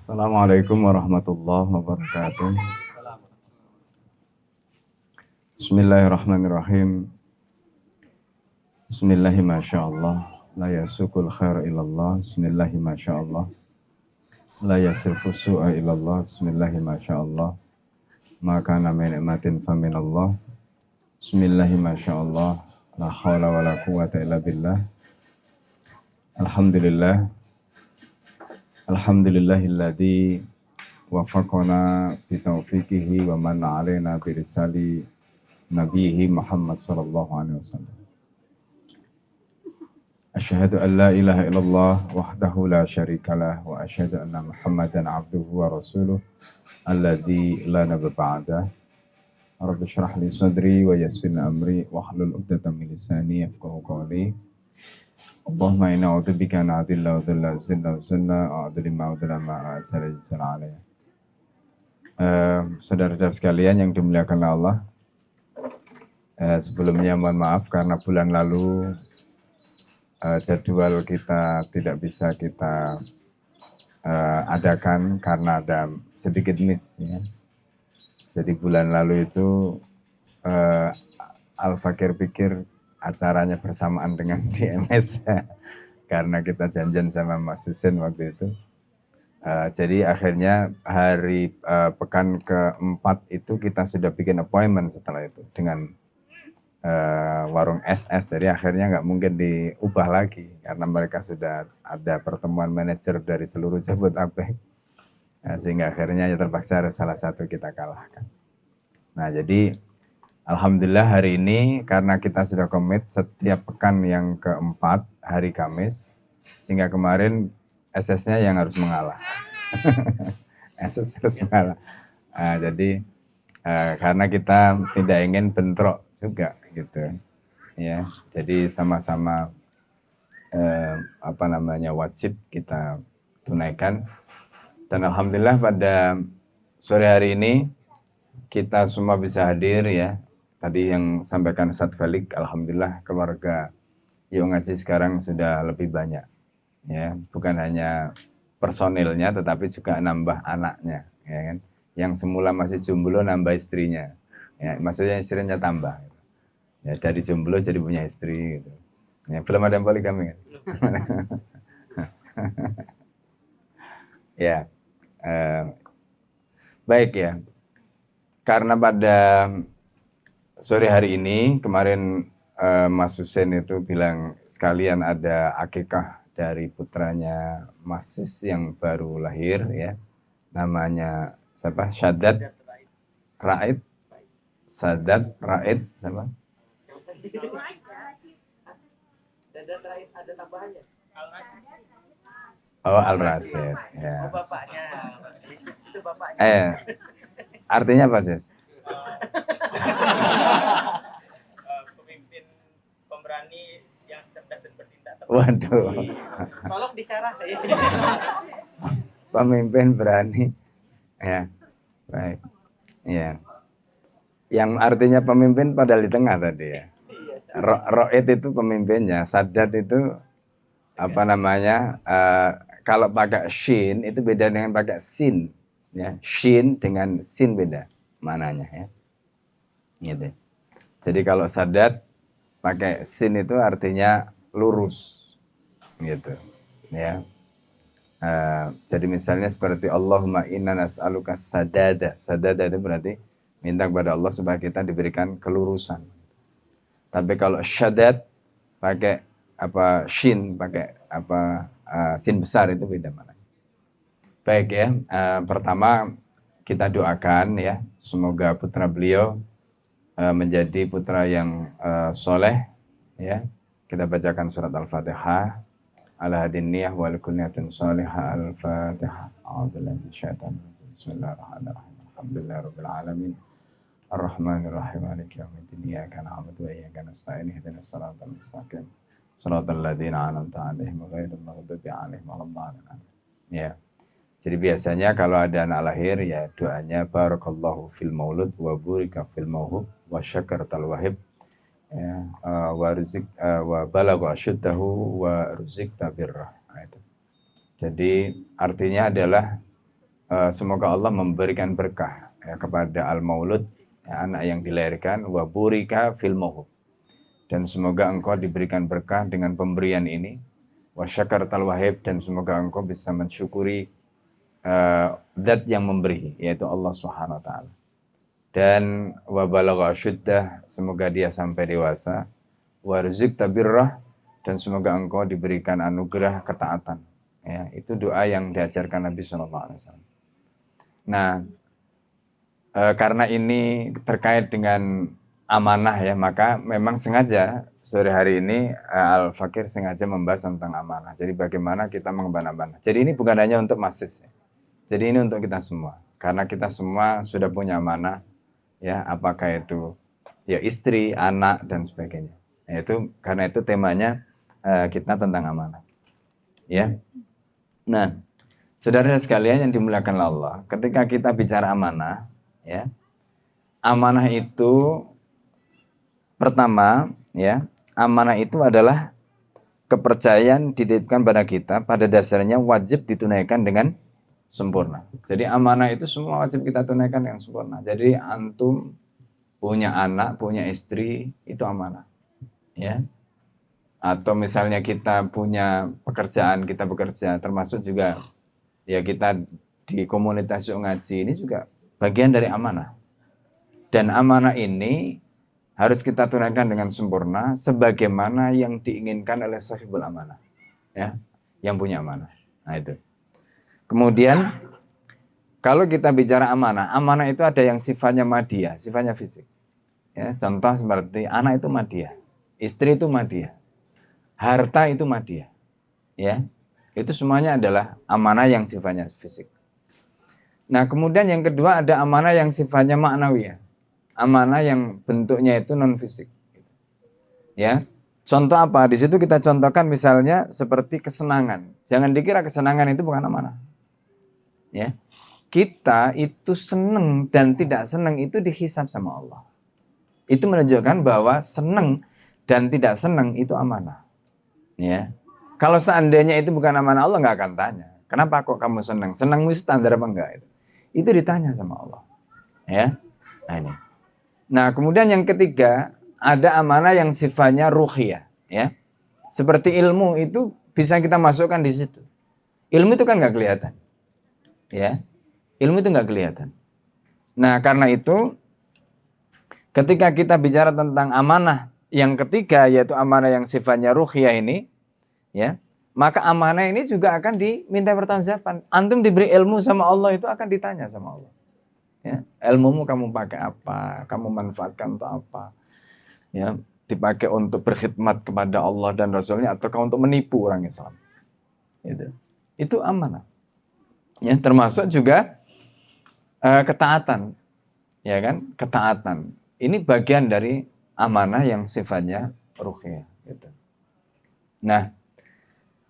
Assalamualaikum warahmatullahi wabarakatuh. Bismillahirrahmanirrahim. Bismillahi masyaallah. La yasukul khair ilallah. Bismillahi masyaallah. La yasrifu su'a ilallah. Bismillahi masyaallah. Maka nama nikmatin faminallah. Bismillahi masyaallah. La hawla wa la quwata illa billah. Alhamdulillah. Alhamdulillahilladzi wafaqana bitaufiqihi wa manna alaina birisali nabihi Muhammad sallallahu alaihi wasallam. Asyhadu an la ilaha illallah wahdahu la syarikalah wa asyhadu anna Muhammadan abduhu wa rasuluh alladzi la nabiyya ba'da. Rabbi shrah li sadri wa yassir li amri wahlul 'uqdatam min lisani yafqahu qawli. Allahumma inna a'udzubika an adilla wa dhilla zilla wa zilla a'udzullima wa dhilla ma'adzala jisala alaih. Saudara-saudara sekalian yang dimuliakan Allah, sebelumnya mohon maaf karena bulan lalu jadwal kita tidak bisa kita adakan karena ada sedikit miss ya. Jadi bulan lalu itu Al-Fakir pikir acaranya bersamaan dengan DMS karena kita janjian sama Mas Husin waktu itu. Jadi akhirnya hari pekan keempat itu kita sudah bikin appointment setelah itu dengan warung SS. Jadi akhirnya nggak mungkin diubah lagi karena mereka sudah ada pertemuan manajer dari seluruh Jabodetabek. Sehingga akhirnya ya terpaksa harus salah satu kita kalahkan. Nah jadi alhamdulillah hari ini karena kita sudah komit setiap pekan yang keempat hari Kamis, sehingga kemarin SS-nya yang harus mengalah. SS harus mengalah. Jadi karena kita tidak ingin bentrok juga gitu, ya. Jadi sama-sama wajib kita tunaikan. Dan alhamdulillah pada sore hari ini kita semua bisa hadir ya. Tadi yang sampaikan Ustadz Felix, alhamdulillah keluarga Yuk Ngaji sekarang sudah lebih banyak. Ya, bukan hanya personilnya tetapi juga nambah anaknya, ya kan. Yang semula masih jomblo nambah istrinya. Ya, maksudnya istrinya tambah. Ya, dari jomblo jadi punya istri gitu. Ya, belum ada yang poligami kan? Ya. Baik ya. Karena pada sore hari ini, kemarin Mas Husin itu bilang sekalian ada akikah dari putranya Mas Sis yang baru lahir ya. Namanya siapa? Sadat Raid. Sadat Raid siapa? Sadat Raid ada tambahannya. Oh, Al-Rasid. Ya. Oh, bapaknya. Itu bapaknya. Artinya apa, Sis? Pemimpin pemberani yang cerdas dan bertindak. Waduh. Tolong disyarah. Pemimpin berani. Ya. Baik. Ya. Yang artinya pemimpin padahal di tengah tadi ya. Ro'id itu pemimpinnya, Sadat itu apa namanya? Kalau pakai shin itu beda dengan pakai sin. Ya, shin dengan sin beda mananya ya. Gitu. Jadi kalau Sadat pakai sin itu artinya lurus. Gitu. Ya. Jadi misalnya seperti Allahumma inna nas'aluka sadada. Sadada itu berarti minta kepada Allah supaya kita diberikan kelurusan. Tapi kalau syadat pakai apa shin, pakai apa sin besar itu beda mana. Baik ya, pertama kita doakan ya, semoga putra beliau menjadi putra yang soleh ya. Kita bacakan surat Al-Fatihah. Ala hadin niyah wal kulniyatin salihah Al-Fatihah. A'udzubillahi minasyaitonir rajim. Bismillahirrahmanirrahim. Alhamdulillahirabbil alamin. Ar-Rahmanir-Rahim. Maliki yaumiddin. Iyyaka na'budu wa iyyaka nasta'in. Ihdinas siratal mustaqim. Shiratal ladzina an'amta 'alaihim ghairil maghdubi 'alaihim waladdallin. Ya. Jadi biasanya kalau ada anak lahir ya doanya barakallahu fil maulud wa burika fil mauhub wa syakartal wahib ya wa rizq wa balagha asyuddahu wa rizqta birrah. Jadi artinya adalah semoga Allah memberikan berkah ya, kepada al-maulud, ya, anak yang dilahirkan, wa burika fil mauhub, dan semoga engkau diberikan berkah dengan pemberian ini, wa syakartal wahib, dan semoga engkau bisa mensyukuri zat yang memberi, yaitu Allah Subhanahu wa taala. Dan wa balagha asyuddah, semoga dia sampai dewasa, wa rizqta birrah, dan semoga engkau diberikan anugerah ketaatan. Ya, itu doa yang diajarkan Nabi sallallahu alaihi wasallam. Nah, karena ini terkait dengan amanah ya, maka memang sengaja sore hari ini Al-Fakir sengaja membahas tentang amanah. Jadi bagaimana kita mengemban amanah. Jadi ini bukan hanya untuk mahasiswa. Jadi ini untuk kita semua. Karena kita semua sudah punya amanah, ya, apakah itu ya istri, anak, dan sebagainya. Itu karena itu temanya kita tentang amanah. Ya. Nah, saudara sekalian yang dimuliakan Allah, ketika kita bicara amanah, ya, amanah itu pertama, ya, amanah itu adalah kepercayaan dititipkan pada kita, pada dasarnya wajib ditunaikan dengan sempurna. Jadi amanah itu semua wajib kita tunaikan dengan sempurna. Jadi antum punya anak, punya istri, itu amanah. Ya. Atau misalnya kita punya pekerjaan, kita bekerja, termasuk juga ya kita di komunitas ngaji ini juga bagian dari amanah. Dan amanah ini harus kita tunaikan dengan sempurna sebagaimana yang diinginkan oleh sahibul amanah. Ya, yang punya amanah. Nah, itu. Kemudian kalau kita bicara amanah, amanah itu ada yang sifatnya madiyah, sifatnya fisik. Ya, contoh seperti anak itu madiyah, istri itu madiyah, harta itu madiyah. Ya, itu semuanya adalah amanah yang sifatnya fisik. Nah, kemudian yang kedua ada amanah yang sifatnya ma'nawiyah, amanah yang bentuknya itu non fisik. Ya, contoh apa? Di situ kita contohkan misalnya seperti kesenangan. Jangan dikira kesenangan itu bukan amanah. Ya, kita itu senang dan tidak senang itu dihisab sama Allah. Itu menunjukkan bahwa senang dan tidak senang itu amanah. Ya, kalau seandainya itu bukan amanah, Allah nggak akan tanya. Kenapa kok kamu senang? Senangmu standar apa enggak itu? Itu ditanya sama Allah. Ya, nah ini. Nah kemudian yang ketiga ada amanah yang sifatnya ruhiyah. Ya, seperti ilmu itu bisa kita masukkan di situ. Ilmu itu kan nggak kelihatan. Ya, ilmu itu nggak kelihatan. Nah, karena itu ketika kita bicara tentang amanah yang ketiga, yaitu amanah yang sifatnya ruhiyah ini, ya, maka amanah ini juga akan diminta pertanggungjawaban. Antum diberi ilmu sama Allah itu akan ditanya sama Allah. Ya, ilmumu kamu pakai apa? Kamu manfaatkan untuk apa? Ya, dipakai untuk berkhidmat kepada Allah dan Rasulnya ataukah untuk menipu orang Islam? Itu amanah. Ya, termasuk juga ketaatan, ya kan? Ketaatan. Ini bagian dari amanah yang sifatnya ruhiyah. Gitu. Nah,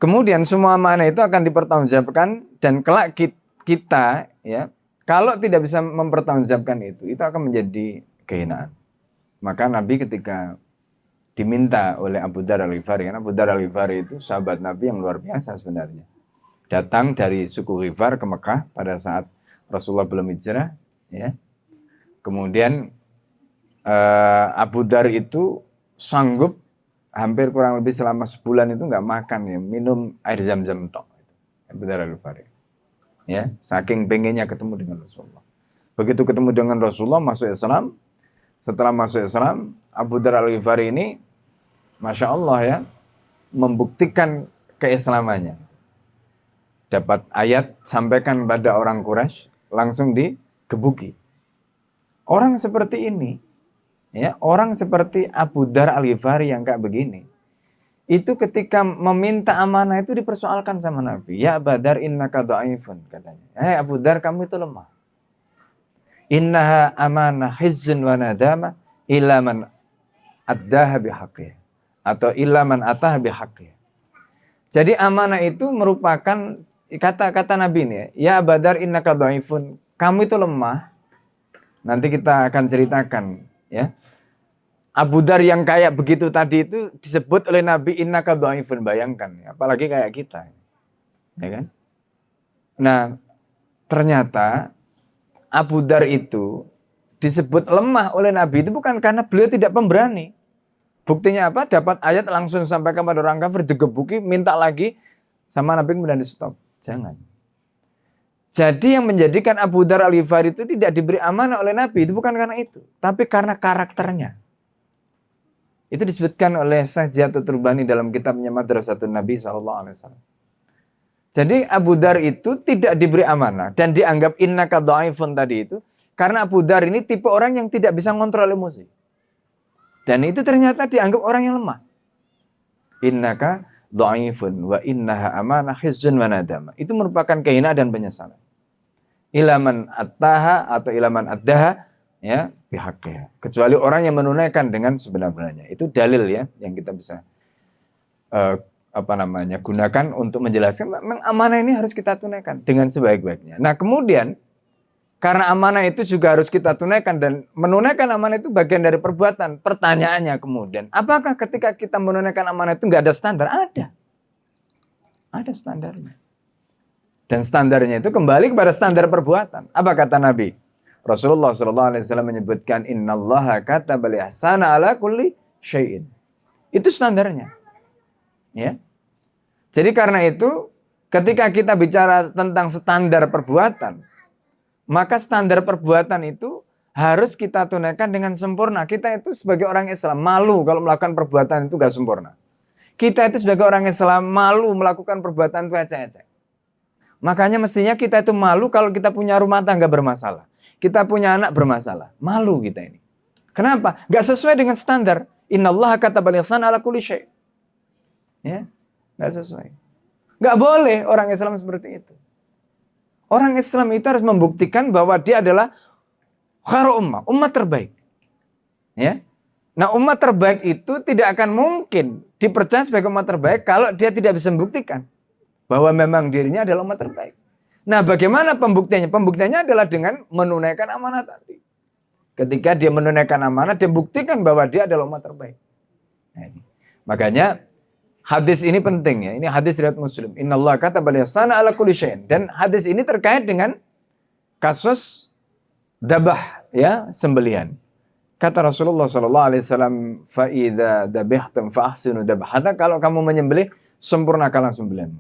kemudian semua amanah itu akan dipertanggungjawabkan dan kelak kita, ya, kalau tidak bisa mempertanggungjawabkan itu akan menjadi kehinaan. Maka Nabi ketika diminta oleh Abu Dzar Al-Ghifari, karena Abu Dzar Al-Ghifari itu sahabat Nabi yang luar biasa sebenarnya. Datang dari suku Ghifar ke Mekah pada saat Rasulullah belum hijrah, ya. Kemudian Abu Dzar itu sanggup hampir kurang lebih selama sebulan itu nggak makan, ya, minum air zam-zam tok. Abu Dzar Al-Ghifari. Ya, saking pengennya ketemu dengan Rasulullah. Begitu ketemu dengan Rasulullah masuk Islam. Setelah masuk Islam, Abu Dzar Al-Ghifari ini Masya Allah ya, membuktikan keislamannya. Dapat ayat sampaikan pada orang Quraisy, langsung digebuki. Orang seperti ini, ya, orang seperti Abu Dzar Al-Ghifari yang kayak begini, itu ketika meminta amanah itu dipersoalkan sama Nabi. Ya Abu Dzar innaka dha'ifun, katanya. Abu Dzar kamu itu lemah. Innaha amanah hizzun wa nadama illa man addaha bihaqqih atau illa man ataha bihaqqih. Jadi amanah itu merupakan kata-kata Nabi ini, ya Abu Dzar innaka dha'ifun, kamu itu lemah. Nanti kita akan ceritakan, ya. Abu Dzar yang kayak begitu tadi itu disebut oleh Nabi innaka dha'ifun, bayangkan, apalagi kayak kita. Ya kan? Nah, ternyata Abu Dar itu disebut lemah oleh Nabi itu bukan karena beliau tidak pemberani. Buktinya apa? Dapat ayat langsung sampaikan pada orang kafir, digebuki, minta lagi, sama Nabi kemudian di stop. Jangan. Jadi yang menjadikan Abu Dar Al-Ghifari itu tidak diberi amanah oleh Nabi itu bukan karena itu, tapi karena karakternya. Itu disebutkan oleh Syekh Ziyad Turbani dalam kitabnya Madrasatun Nabi SAW. Jadi Abu Dar itu tidak diberi amanah dan dianggap innaka dhaifun tadi itu karena Abu Dar ini tipe orang yang tidak bisa mengontrol emosi. Dan itu ternyata dianggap orang yang lemah. Innaka dhaifun wa innaha amanah khizyun wa nadama. Itu merupakan kehinaan dan penyesalan. Ilaman attaha atau ilaman addaha ya bihaqqiha. Kecuali orang yang menunaikan dengan sebenar-benarnya. Itu dalil ya yang kita bisa gunakan untuk menjelaskan memang amanah ini harus kita tunaikan dengan sebaik-baiknya. Nah, kemudian karena amanah itu juga harus kita tunaikan dan menunaikan amanah itu bagian dari perbuatan. Pertanyaannya kemudian, apakah ketika kita menunaikan amanah itu nggak ada standar? Ada. Ada standarnya. Dan standarnya itu kembali kepada standar perbuatan. Apa kata Nabi? Rasulullah SAW menyebutkan innallaha katabal ihsana ala kulli syai'in. Itu standarnya. Ya. Jadi karena itu ketika kita bicara tentang standar perbuatan, maka standar perbuatan itu harus kita tunaikan dengan sempurna. Kita itu sebagai orang Islam malu kalau melakukan perbuatan itu gak sempurna. Kita itu sebagai orang Islam malu melakukan perbuatan itu ecek-ecek. Makanya mestinya kita itu malu kalau kita punya rumah tangga bermasalah. Kita punya anak bermasalah. Malu kita ini. Kenapa? Gak sesuai dengan standar. Innallaha katabal ihsana ala kulli syai'. Ya, gak sesuai. Gak boleh orang Islam seperti itu. Orang Islam itu harus membuktikan bahwa dia adalah khairu ummah, umat terbaik. Ya. Nah, umat terbaik itu tidak akan mungkin dipercaya sebagai umat terbaik kalau dia tidak bisa membuktikan bahwa memang dirinya adalah umat terbaik. Nah, bagaimana pembuktiannya? Pembuktiannya adalah dengan menunaikan amanah tadi. Ketika dia menunaikan amanah, dia buktikan bahwa dia adalah umat terbaik. Nah, ini. Makanya hadis ini penting ya. Ini hadis riwayat Muslim. Innallaha katabal ihsana ala kulli syai'in. Dan hadis ini terkait dengan kasus dabah ya, sembelihan. Kata Rasulullah sallallahu alaihi wasallam, fa idza dabihtum fa ahsinu dabhata. Kalau kamu menyembelih, sempurnakanlah sembelihanmu.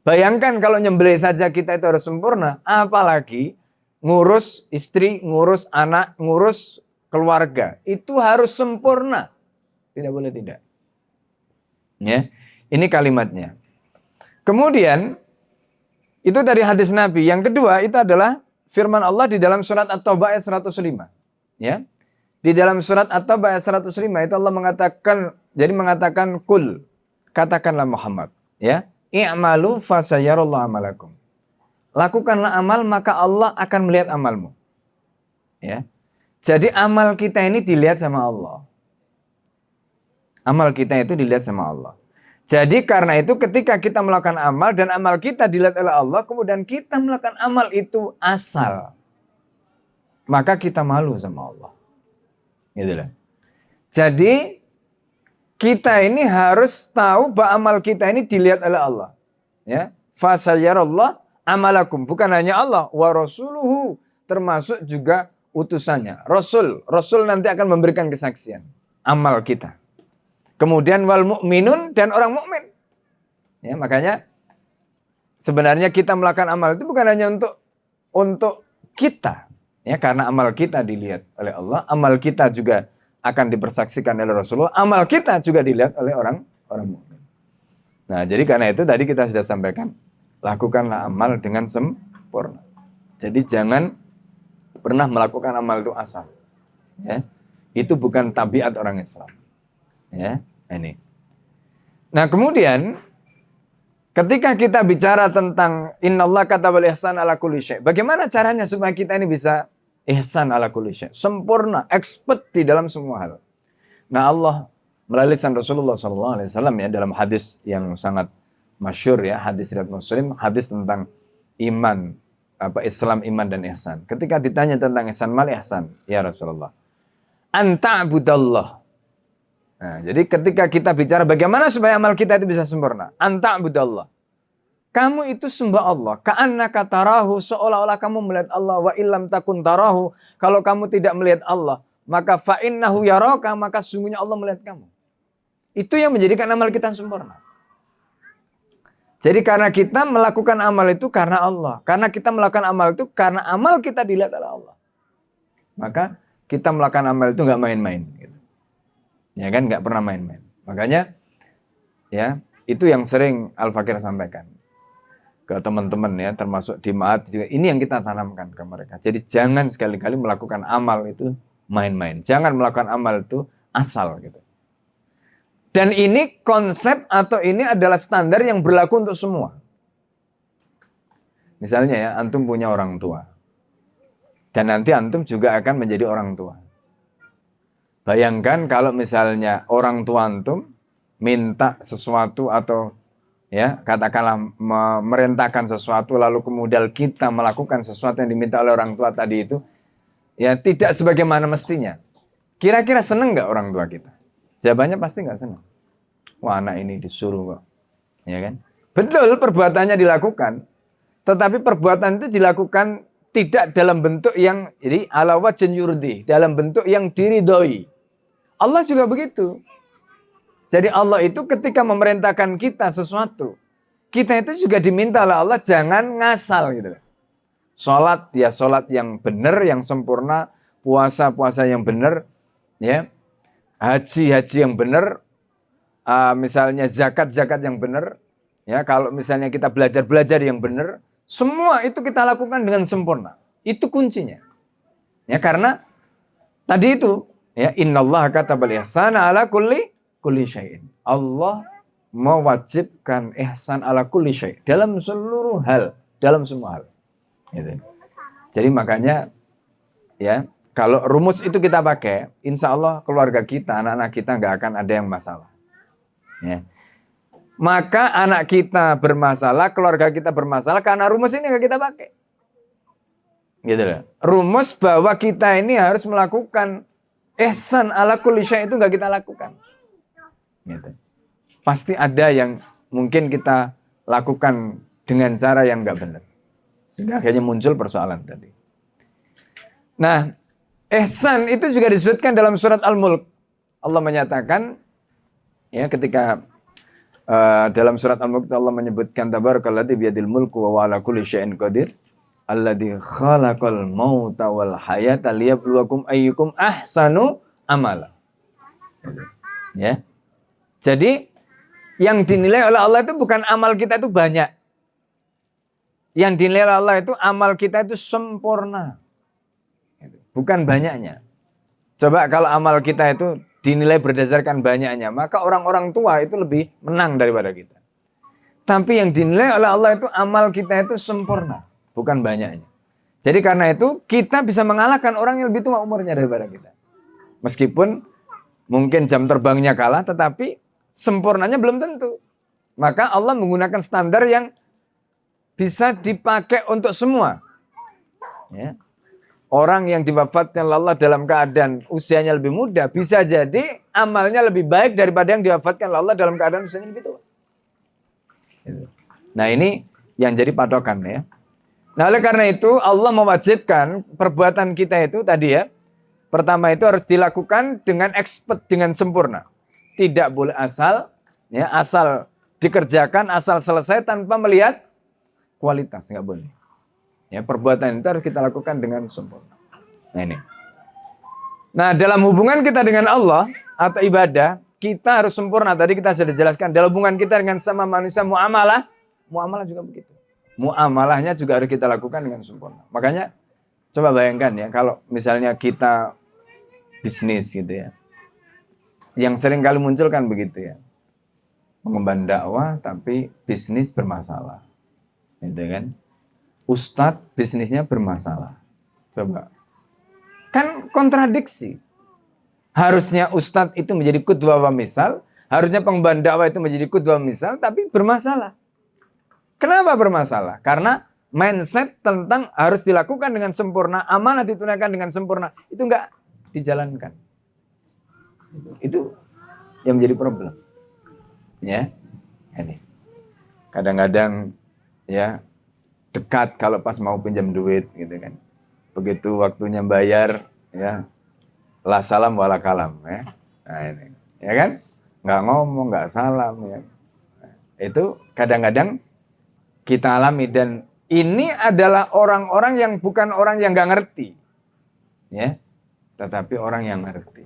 Bayangkan kalau nyembelih saja kita itu harus sempurna, apalagi ngurus istri, ngurus anak, ngurus keluarga. Itu harus sempurna. Tidak boleh tidak. Ya. Ini kalimatnya. Kemudian itu dari hadis Nabi. Yang kedua itu adalah firman Allah di dalam surat At-Taubah ayat 105. Ya. Di dalam surat At-Taubah ayat 105 itu Allah mengatakan kul, katakanlah Muhammad, ya. I'malu fasayarallahu amalakum. Lakukanlah amal maka Allah akan melihat amalmu. Ya. Jadi amal kita ini dilihat sama Allah. Amal kita itu dilihat sama Allah. Jadi karena itu ketika kita melakukan amal dan amal kita dilihat oleh Allah, kemudian kita melakukan amal itu asal, maka kita malu sama Allah. Gitulah. Jadi kita ini harus tahu bahwa amal kita ini dilihat oleh Allah. Ya, fasayarallah amalakum, bukan hanya Allah, wa rasuluhu, termasuk juga utusannya. Rasul nanti akan memberikan kesaksian amal kita. Kemudian wal mu'minun, dan orang mukmin. Ya, makanya sebenarnya kita melakukan amal itu bukan hanya untuk kita, ya, karena amal kita dilihat oleh Allah, amal kita juga akan dipersaksikan oleh Rasulullah, amal kita juga dilihat oleh orang mukmin. Nah, jadi karena itu tadi kita sudah sampaikan, lakukanlah amal dengan sempurna. Jadi jangan pernah melakukan amal itu asal. Ya. Itu bukan tabiat orang Islam. Ya, ini. Nah, kemudian ketika kita bicara tentang innallaha katabal ihsana ala kulli syai', bagaimana caranya supaya kita ini bisa ihsan ala kulli syai', sempurna, expert di dalam semua hal. Nah, Allah melalui lisan Rasulullah SAW ya, dalam hadis yang sangat masyhur ya, hadis riwayat Muslim, hadis tentang iman, Islam, iman dan ihsan. Ketika ditanya tentang ihsan, mal ihsan, ya Rasulullah, anta'budallah. Nah, jadi ketika kita bicara bagaimana supaya amal kita itu bisa sempurna, anta'budallah. kamu itu sembah Allah. Ka'annaka tarahu, seolah-olah kamu melihat Allah. Wa illam takun tarahu, kalau kamu tidak melihat Allah, maka fa'innahu yaraka, maka sesungguhnya Allah melihat kamu. Itu yang menjadikan amal kita sempurna. Jadi karena kita melakukan amal itu karena Allah. Karena kita melakukan amal itu karena amal kita dilihat oleh Allah. Maka kita melakukan amal itu nggak main-main. Gitu. Ya kan, nggak pernah main-main. Makanya ya itu yang sering Al-Fakir sampaikan ke teman-teman ya, termasuk di Ma'at juga. Ini yang kita tanamkan ke mereka. Jadi jangan sekali-kali melakukan amal itu main-main. Jangan melakukan amal itu asal gitu. Dan ini konsep atau ini adalah standar yang berlaku untuk semua. Misalnya ya, antum punya orang tua. Dan nanti antum juga akan menjadi orang tua. Bayangkan kalau misalnya orang tua antum minta sesuatu atau ya katakanlah memerintahkan sesuatu lalu kemudian kita melakukan sesuatu yang diminta oleh orang tua tadi itu ya tidak sebagaimana mestinya. Kira-kira seneng nggak orang tua kita? Jawabannya pasti nggak senang. Wah, anak ini disuruh kok. Ya kan? Betul perbuatannya dilakukan. Tetapi perbuatan itu dilakukan tidak dalam bentuk yang jadi ala wajhin yurdi, dalam bentuk yang diridhoi. Allah juga begitu. Jadi Allah itu ketika memerintahkan kita sesuatu, kita itu juga diminta oleh Allah jangan ngasal gitu. Salat ya salat yang benar, yang sempurna, puasa yang benar, ya. Haji yang benar, misalnya zakat yang benar, ya kalau misalnya kita belajar yang benar, semua itu kita lakukan dengan sempurna. Itu kuncinya. Ya karena tadi itu, ya innallaha katabal ihsana ala kulli syai'in. Allah mewajibkan ihsan ala kulli syai' dalam seluruh hal, dalam semua hal. Gitu. Jadi makanya ya kalau rumus itu kita pakai, insya Allah keluarga kita, anak-anak kita nggak akan ada yang masalah. Ya. Maka anak kita bermasalah, keluarga kita bermasalah karena rumus ini nggak kita pakai. Gitu loh. Rumus bahwa kita ini harus melakukan ihsan ala kulli syai' itu nggak kita lakukan. Gitu. Pasti ada yang mungkin kita lakukan dengan cara yang nggak benar. Sehingga akhirnya muncul persoalan tadi. Nah, ihsan itu juga disebutkan dalam surat Al-Mulk. Allah menyatakan, ya ketika dalam surat Al-Mulk Allah menyebutkan tabarakalladzi biyadil mulku wa ala kulli syai'in qadir alladzi khalaqal mauta wal hayata liyabluwakum ayyukum ahsanu amala. Ya. Jadi yang dinilai oleh Allah itu bukan amal kita itu banyak. Yang dinilai oleh Allah itu amal kita itu sempurna. Bukan banyaknya. Coba kalau amal kita itu dinilai berdasarkan banyaknya, maka orang-orang tua itu lebih menang daripada kita. Tapi yang dinilai oleh Allah itu amal kita itu sempurna, bukan banyaknya. Jadi karena itu kita bisa mengalahkan orang yang lebih tua umurnya daripada kita. Meskipun mungkin jam terbangnya kalah, tetapi sempurnanya belum tentu. Maka Allah menggunakan standar yang bisa dipakai untuk semua. Ya. Orang yang diwafatkan Allah dalam keadaan usianya lebih muda, bisa jadi amalnya lebih baik daripada yang diwafatkan Allah dalam keadaan usianya lebih tua. Nah ini yang jadi patokan ya. Nah oleh karena itu Allah mewajibkan perbuatan kita itu tadi ya. Pertama itu harus dilakukan dengan expert, dengan sempurna. Tidak boleh asal, ya asal dikerjakan, asal selesai tanpa melihat kualitas, nggak boleh. Ya, perbuatan itu harus kita lakukan dengan sempurna. Nah ini. Nah dalam hubungan kita dengan Allah atau ibadah, kita harus sempurna. Tadi kita sudah jelaskan. Dalam hubungan kita dengan sama manusia, muamalah juga begitu. Muamalahnya juga harus kita lakukan dengan sempurna. Makanya coba bayangkan ya, kalau misalnya kita bisnis gitu ya. Yang sering kali muncul kan begitu ya. Mengemban dakwah tapi bisnis bermasalah. Gitu kan. Ustadz bisnisnya bermasalah. Coba. Kan kontradiksi. Harusnya ustadz itu menjadi qudwah wa misal. Harusnya pengemban dakwah itu menjadi qudwah wa misal. Tapi bermasalah. Kenapa bermasalah? Karena mindset tentang harus dilakukan dengan sempurna. Amanah ditunaikan dengan sempurna. Itu enggak dijalankan. Itu yang menjadi problem. Ya. Ini. Kadang-kadang ya dekat kalau pas mau pinjam duit gitu kan. Begitu waktunya bayar ya la salam wala kalam ya. Nah ini ya kan nggak ngomong nggak salam ya. Itu kadang-kadang kita alami dan ini adalah orang-orang yang bukan orang yang nggak ngerti ya, tetapi orang yang ngerti.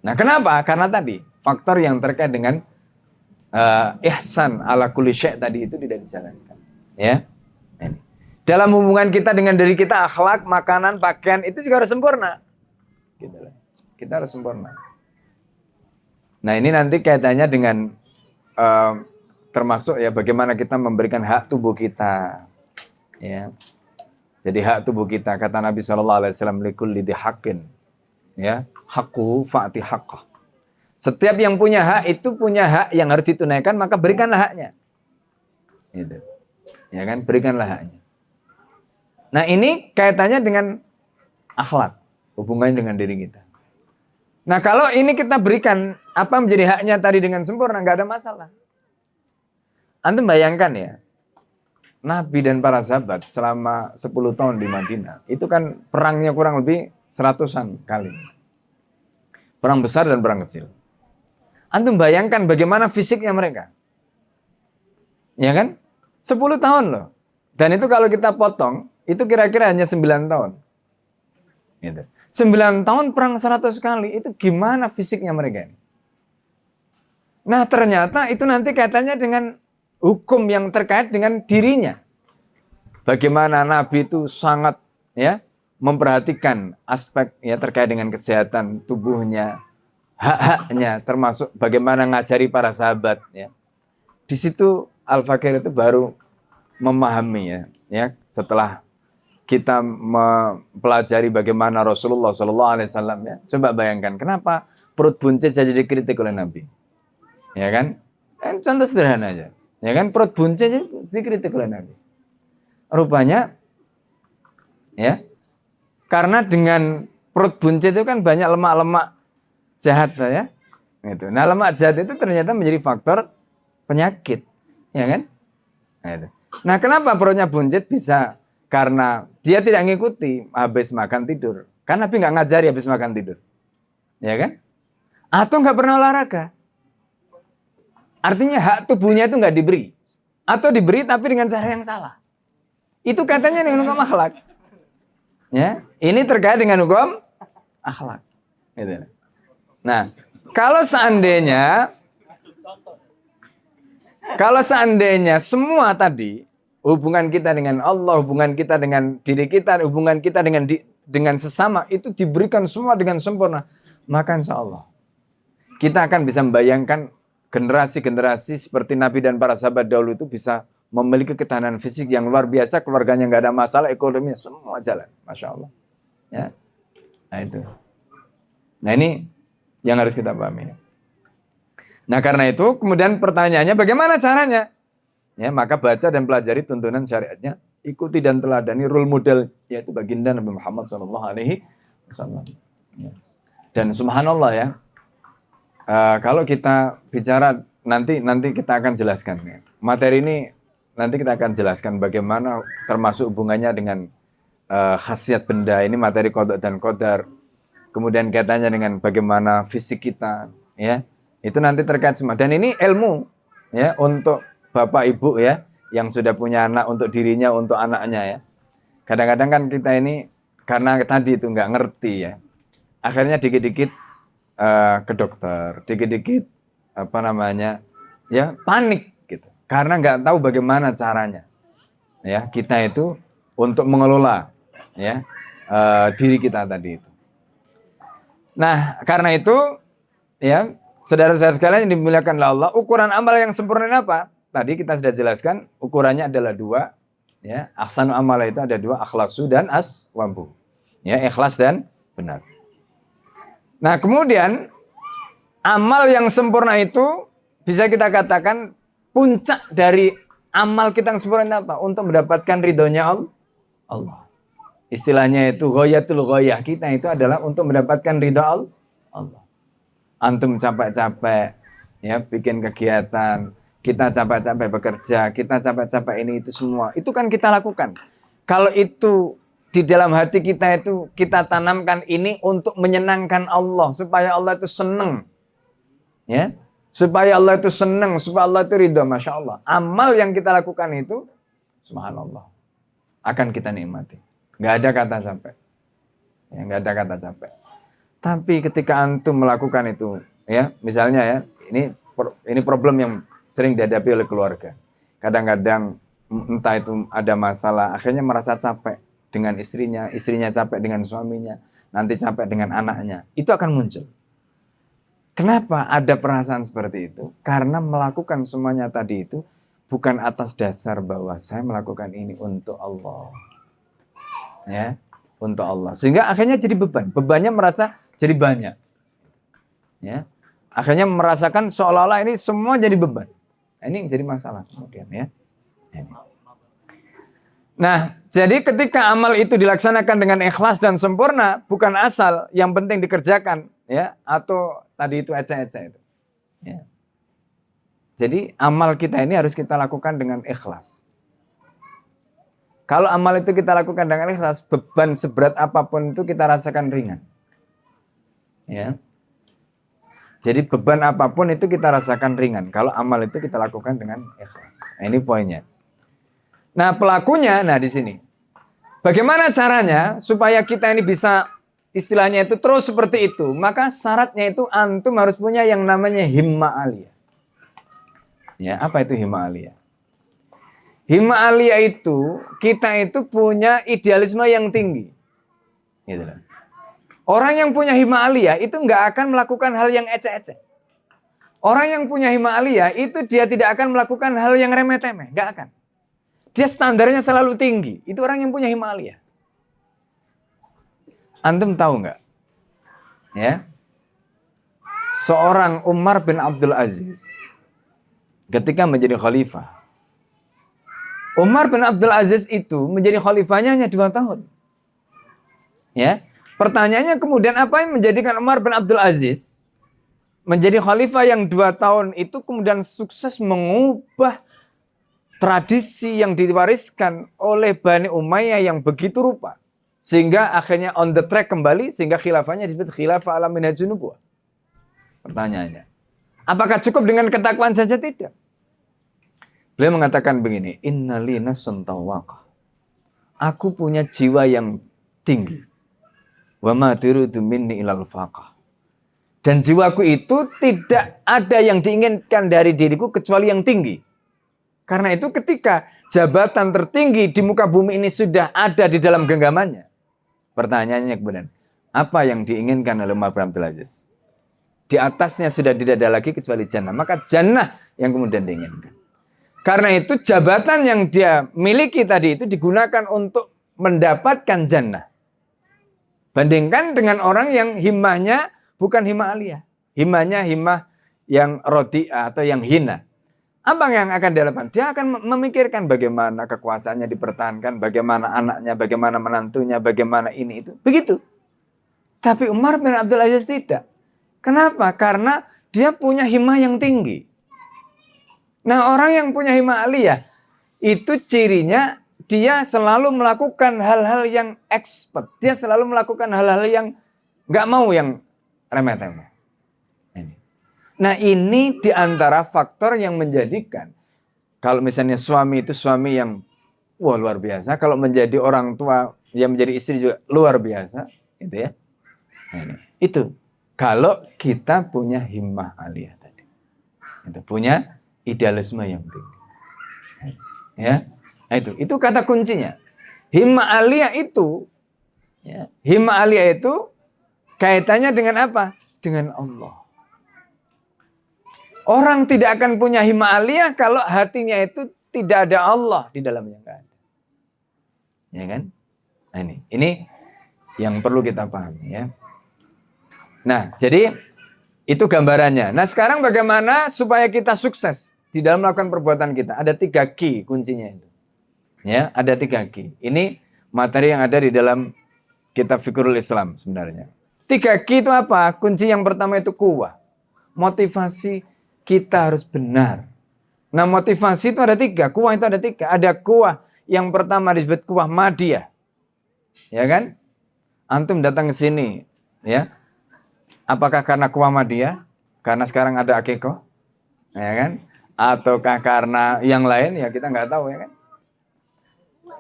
Nah kenapa? Karena tadi faktor yang terkait dengan ihsan ala kulli syai' tadi itu tidak dijalankan ya. Ini. Dalam hubungan kita dengan diri kita, akhlak, makanan, pakaian itu juga harus sempurna. Gitu lah. Kita harus sempurna. Nah ini nanti kaitannya dengan termasuk ya bagaimana kita memberikan hak tubuh kita. Ya. Jadi hak tubuh kita kata Nabi SAW likulli dzi haqqin ya, haqquhu fa'ti haqqah. Setiap yang punya hak itu punya hak yang harus ditunaikan, maka berikanlah haknya. Gitu. Ya kan, berikanlah haknya. Nah, ini kaitannya dengan akhlak, hubungannya dengan diri kita. Nah, kalau ini kita berikan apa menjadi haknya tadi dengan sempurna, nggak ada masalah. Antum bayangkan ya, Nabi dan para sahabat selama 10 tahun di Madinah, itu kan perangnya kurang lebih 100-an kali. Perang besar dan perang kecil. Antum bayangkan bagaimana fisiknya mereka. Ya kan? 10 tahun loh. Dan itu kalau kita potong, itu kira-kira hanya 9 tahun. Gitu. 9 tahun perang 100 kali, itu gimana fisiknya mereka ini? Nah ternyata itu nanti kaitannya dengan hukum yang terkait dengan dirinya. Bagaimana Nabi itu sangat ya memperhatikan aspek ya terkait dengan kesehatan tubuhnya, hak-haknya, termasuk bagaimana ngajari para sahabat ya. Di situ Al-Fakir itu baru memahami ya setelah kita mempelajari bagaimana Rasulullah SAW ya. Coba bayangkan kenapa perut buncit saja dikritik oleh Nabi. Ya kan? Contoh sederhana aja. Ya kan perut buncit dikritik oleh Nabi. Rupanya ya karena dengan perut buncit itu kan banyak lemak-lemak jahat ya. Gitu. Nah, lemak jahat itu ternyata menjadi faktor penyakit, ya kan? Nah, itu. Nah, kenapa perutnya buncit bisa? Karena dia tidak ngikuti habis makan tidur. Kan Nabi nggak ngajari habis makan tidur. Ya kan? Atau nggak pernah olahraga. Artinya hak tubuhnya itu nggak diberi. Atau diberi tapi dengan cara yang salah. Itu katanya dengan hukum akhlak. Ya, ini terkait dengan hukum akhlak. Gitu. Nah, kalau seandainya semua tadi hubungan kita dengan Allah, hubungan kita dengan diri kita, hubungan kita dengan sesama itu diberikan semua dengan sempurna, maka insya Allah kita akan bisa membayangkan generasi-generasi seperti Nabi dan para sahabat dahulu itu bisa memiliki ketahanan fisik yang luar biasa, keluarganya nggak ada masalah, ekonominya semua jalan, masya Allah. Ya, nah itu. Nah ini yang harus kita pahami. Nah karena itu kemudian pertanyaannya bagaimana caranya? Ya maka baca dan pelajari tuntunan syariatnya, ikuti dan teladani role model yaitu baginda Nabi Muhammad SAW. Ya. Dan subhanallah ya. Kalau kita bicara nanti kita akan jelaskan ya. Materi ini nanti kita akan jelaskan bagaimana termasuk hubungannya dengan khasiat benda ini materi qada dan qadar. Kemudian kaitannya dengan bagaimana fisik kita ya. Itu nanti terkait semua dan ini ilmu ya untuk Bapak Ibu ya yang sudah punya anak untuk dirinya untuk anaknya ya. Kadang-kadang kan kita ini karena tadi itu nggak ngerti ya. Akhirnya dikit-dikit ke dokter, dikit-dikit ya panik gitu karena nggak tahu bagaimana caranya ya kita itu untuk mengelola ya diri kita tadi itu. Nah karena itu ya saudara-saudara sekalian yang dimuliakan oleh Allah, ukuran amal yang sempurna apa? Tadi kita sudah jelaskan ukurannya adalah 2 ya ahsanu amal itu ada 2 akhlasu dan aswabu ya ikhlas dan benar. Nah kemudian amal yang sempurna itu bisa kita katakan puncak dari amal kita yang sempurna apa? Untuk mendapatkan ridhonya Allah. Istilahnya itu ghayatul ghayah kita itu adalah untuk mendapatkan ridho Allah. Antum capek-capek ya bikin kegiatan kita capek-capek bekerja, kita capek-capek ini itu semua, itu kan kita lakukan. Kalau itu di dalam hati kita itu kita tanamkan ini untuk menyenangkan Allah, supaya Allah itu senang, ya, supaya Allah itu senang, supaya Allah itu ridho, masya Allah. Amal yang kita lakukan itu, subhanallah, akan kita nikmati. Nggak ada kata capek, ya, nggak ada kata capek. Tapi ketika antum melakukan itu, ya, misalnya ya, ini problem yang sering dihadapi oleh keluarga. Kadang-kadang entah itu ada masalah, akhirnya merasa capek dengan istrinya capek dengan suaminya, nanti capek dengan anaknya. Itu akan muncul. Kenapa ada perasaan seperti itu? Karena melakukan semuanya tadi itu bukan atas dasar bahwa saya melakukan ini untuk Allah. Ya, untuk Allah. Sehingga akhirnya jadi beban. Bebannya merasa jadi banyak. Ya. Akhirnya merasakan seolah-olah ini semua jadi beban. Ini jadi masalah kemudian, ya. Nah, jadi ketika amal itu dilaksanakan dengan ikhlas dan sempurna, bukan asal, yang penting dikerjakan, ya, atau tadi itu ecek-ecek itu. Ya. Jadi amal kita ini harus kita lakukan dengan ikhlas. Kalau amal itu kita lakukan dengan ikhlas, beban seberat apapun itu kita rasakan ringan. Ya. Jadi beban apapun itu kita rasakan ringan. Kalau amal itu kita lakukan dengan ikhlas. Nah, ini poinnya. Nah, pelakunya, nah di sini. Bagaimana caranya supaya kita ini bisa istilahnya itu terus seperti itu? Maka syaratnya itu antum harus punya yang namanya himmah aliyah. Ya, apa itu himmah aliyah? Himmah aliyah itu kita itu punya idealisme yang tinggi. Gitu loh. Orang yang punya himmah aliyah itu nggak akan melakukan hal yang ecek-ecek. Orang yang punya himmah aliyah itu dia tidak akan melakukan hal yang remeh-temeh, nggak akan. Dia standarnya selalu tinggi. Itu orang yang punya himmah aliyah. Antum tahu nggak? Ya, seorang Umar bin Abdul Aziz ketika menjadi khalifah. Umar bin Abdul Aziz itu menjadi khalifahnya hanya 2 tahun. Ya. Pertanyaannya kemudian apa yang menjadikan Umar bin Abdul Aziz menjadi khalifah yang 2 tahun itu kemudian sukses mengubah tradisi yang diwariskan oleh Bani Umayyah yang begitu rupa. Sehingga akhirnya on the track kembali sehingga khilafahnya disebut khilafah ala minhajun nubuwah. Pertanyaannya, apakah cukup dengan ketakwaan saja? Tidak. Beliau mengatakan begini, innali nafsun tawwaqah. Aku punya jiwa yang tinggi. Wa ma turidu minni ilal faqah. Dan jiwaku itu tidak ada yang diinginkan dari diriku kecuali yang tinggi. Karena itu ketika jabatan tertinggi di muka bumi ini sudah ada di dalam genggamannya. Pertanyaannya kemudian, apa yang diinginkan oleh Umar bin Abdul Aziz? Di atasnya sudah tidak ada lagi kecuali jannah. Maka jannah yang kemudian diinginkan. Karena itu jabatan yang dia miliki tadi itu digunakan untuk mendapatkan jannah. Bandingkan dengan orang yang himmahnya bukan himmah aliyah. Himmahnya himmah yang rodi'ah atau yang hina. Apa yang akan dia lakukan? Dia akan memikirkan bagaimana kekuasaannya dipertahankan, bagaimana anaknya, bagaimana menantunya, bagaimana ini itu. Begitu. Tapi Umar bin Abdul Aziz tidak. Kenapa? Karena dia punya himmah yang tinggi. Nah, orang yang punya himmah aliyah itu cirinya dia selalu melakukan hal-hal yang expert. Dia selalu melakukan hal-hal yang nggak mau yang remeh-temeh. Nah, ini diantara faktor yang menjadikan kalau misalnya suami itu suami yang wah luar biasa, kalau menjadi orang tua yang menjadi istri juga luar biasa, gitu ya. Nah, itu kalau kita punya himmah aliyah tadi, itu punya idealisme yang tinggi, ya. Nah, itu kata kuncinya. Himmah aliyah itu, ya, himmah aliyah itu kaitannya dengan apa? Dengan Allah. Orang tidak akan punya himmah aliyah kalau hatinya itu tidak ada Allah di dalamnya, enggak ada. Ya kan? Nah, ini yang perlu kita pahami, ya. Nah, jadi itu gambarannya. Nah, sekarang bagaimana supaya kita sukses di dalam melakukan perbuatan kita? Ada 3 key kuncinya itu. Ya, ada 3 key. Ini materi yang ada di dalam kitab Fiqhul Islam sebenarnya. 3 key itu apa? Kunci yang pertama itu kuwah. Motivasi kita harus benar. Nah, motivasi itu ada 3, kuah itu ada 3. Ada kuah yang pertama disebut kuah madiyah. Ya kan? Antum datang ke sini, ya. Apakah karena kuah madiyah? Karena sekarang ada akikoh? Ya kan? Ataukah karena yang lain? Ya kita nggak tahu, ya kan?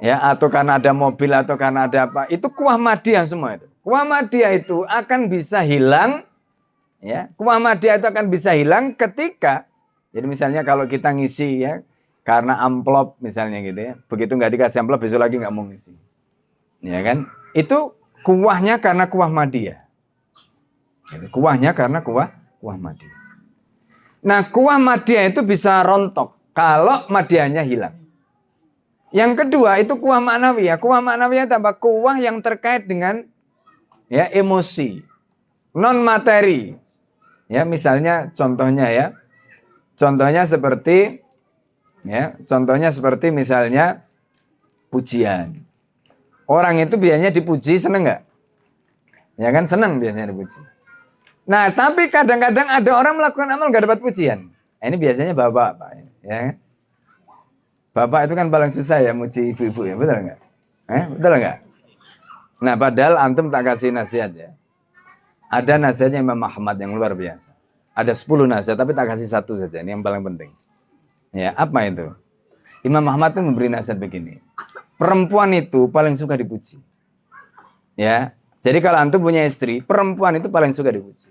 Ya, atau karena ada mobil atau karena ada apa? Itu kuah madiyah semua itu. Kuah madiyah itu akan bisa hilang, ya. Kuah madiyah itu akan bisa hilang ketika, jadi misalnya kalau kita ngisi, ya, karena amplop misalnya gitu, ya. Begitu nggak dikasih amplop, besok lagi nggak mau ngisi. Ya kan? Itu kuahnya karena kuah madiyah. Kuahnya karena kuah madiyah. Nah, kuah madiyah itu bisa rontok kalau madiyahnya hilang. Yang kedua itu kuah maknawiyah. Kuah maknawiyah itu apa? Kuah yang terkait dengan, ya, emosi, non materi. Ya, misalnya contohnya, ya. Contohnya seperti, ya, contohnya seperti misalnya pujian. Orang itu biasanya dipuji, seneng nggak? Ya kan, seneng biasanya dipuji. Nah, tapi kadang-kadang ada orang melakukan amal nggak dapat pujian. Nah, ini biasanya bapak, Pak. Ya kan? Bapak itu kan paling susah ya muji ibu-ibu, ya, betul nggak? Betul nggak? Nah, padahal antum tak kasih nasihat, ya. Ada nasihatnya Imam Ahmad yang luar biasa. Ada 10 nasihat, tapi tak kasih 1 saja. Ini yang paling penting. Ya, apa itu? Imam Ahmad itu memberi nasihat begini. Perempuan itu paling suka dipuji. Ya, jadi kalau antum punya istri, perempuan itu paling suka dipuji.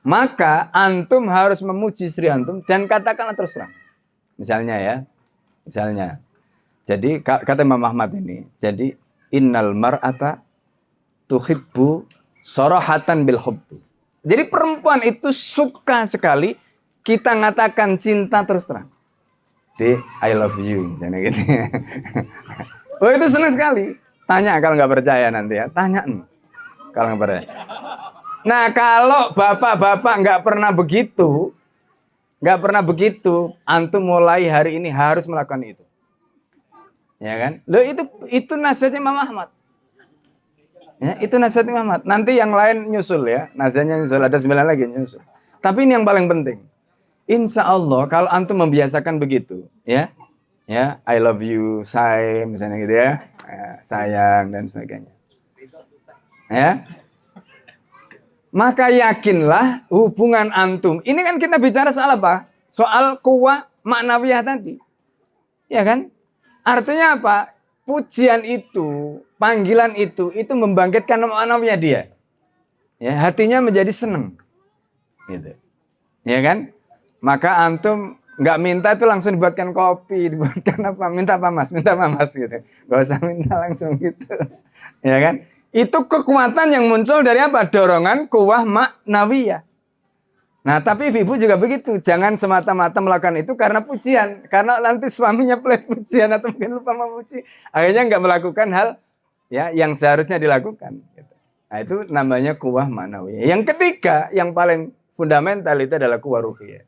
Maka antum harus memuji istri antum dan katakanlah terus terang. Misalnya, ya. Misalnya, jadi kata Imam Ahmad ini, jadi innal mar'ata tuhibbu sorahatan bil hubbi. Jadi perempuan itu suka sekali kita ngatakan cinta terus terang. I love you, misalnya gitu. Oh, itu senang sekali. Tanya kalau nggak percaya nanti, ya, tanya nih kalau nggak percaya. Nah, kalau bapak-bapak nggak pernah begitu, antum mulai hari ini harus melakukan itu. Ya kan? Loh, itu nasihatnya Imam Ahmad. Ya, itu nasihat Imam Ahmad. Nanti yang lain nyusul, ya. Nasihatnya nyusul, ada 9 lagi nyusul. Tapi ini yang paling penting. Insya Allah kalau antum membiasakan begitu, ya. Ya, I love you, say, misalnya gitu, ya. Sayang dan sebagainya. Ya. Maka yakinlah hubungan antum. Ini kan kita bicara soal apa? Soal kuah maknawiyah tadi. Ya kan? Artinya apa? Pujian itu, panggilan itu membangkitkan maknawiyah dia. Ya, hatinya menjadi senang. Gitu. Ya kan? Maka antum nggak minta itu langsung dibuatkan kopi, dibuatkan apa? Minta apa mas? Minta apa mas? Gitu. Gak usah minta langsung gitu. Ya kan? Itu kekuatan yang muncul dari apa? Dorongan kuah maknawiyah. Nah, tapi ibu juga begitu. Jangan semata-mata melakukan itu karena pujian. Karena nanti suaminya pelit pujian atau mungkin lupa memuji. Akhirnya nggak melakukan hal, ya, yang seharusnya dilakukan. Nah, itu namanya kuah maknawiyah. Yang ketiga, yang paling fundamental itu adalah kuah ruhiyah.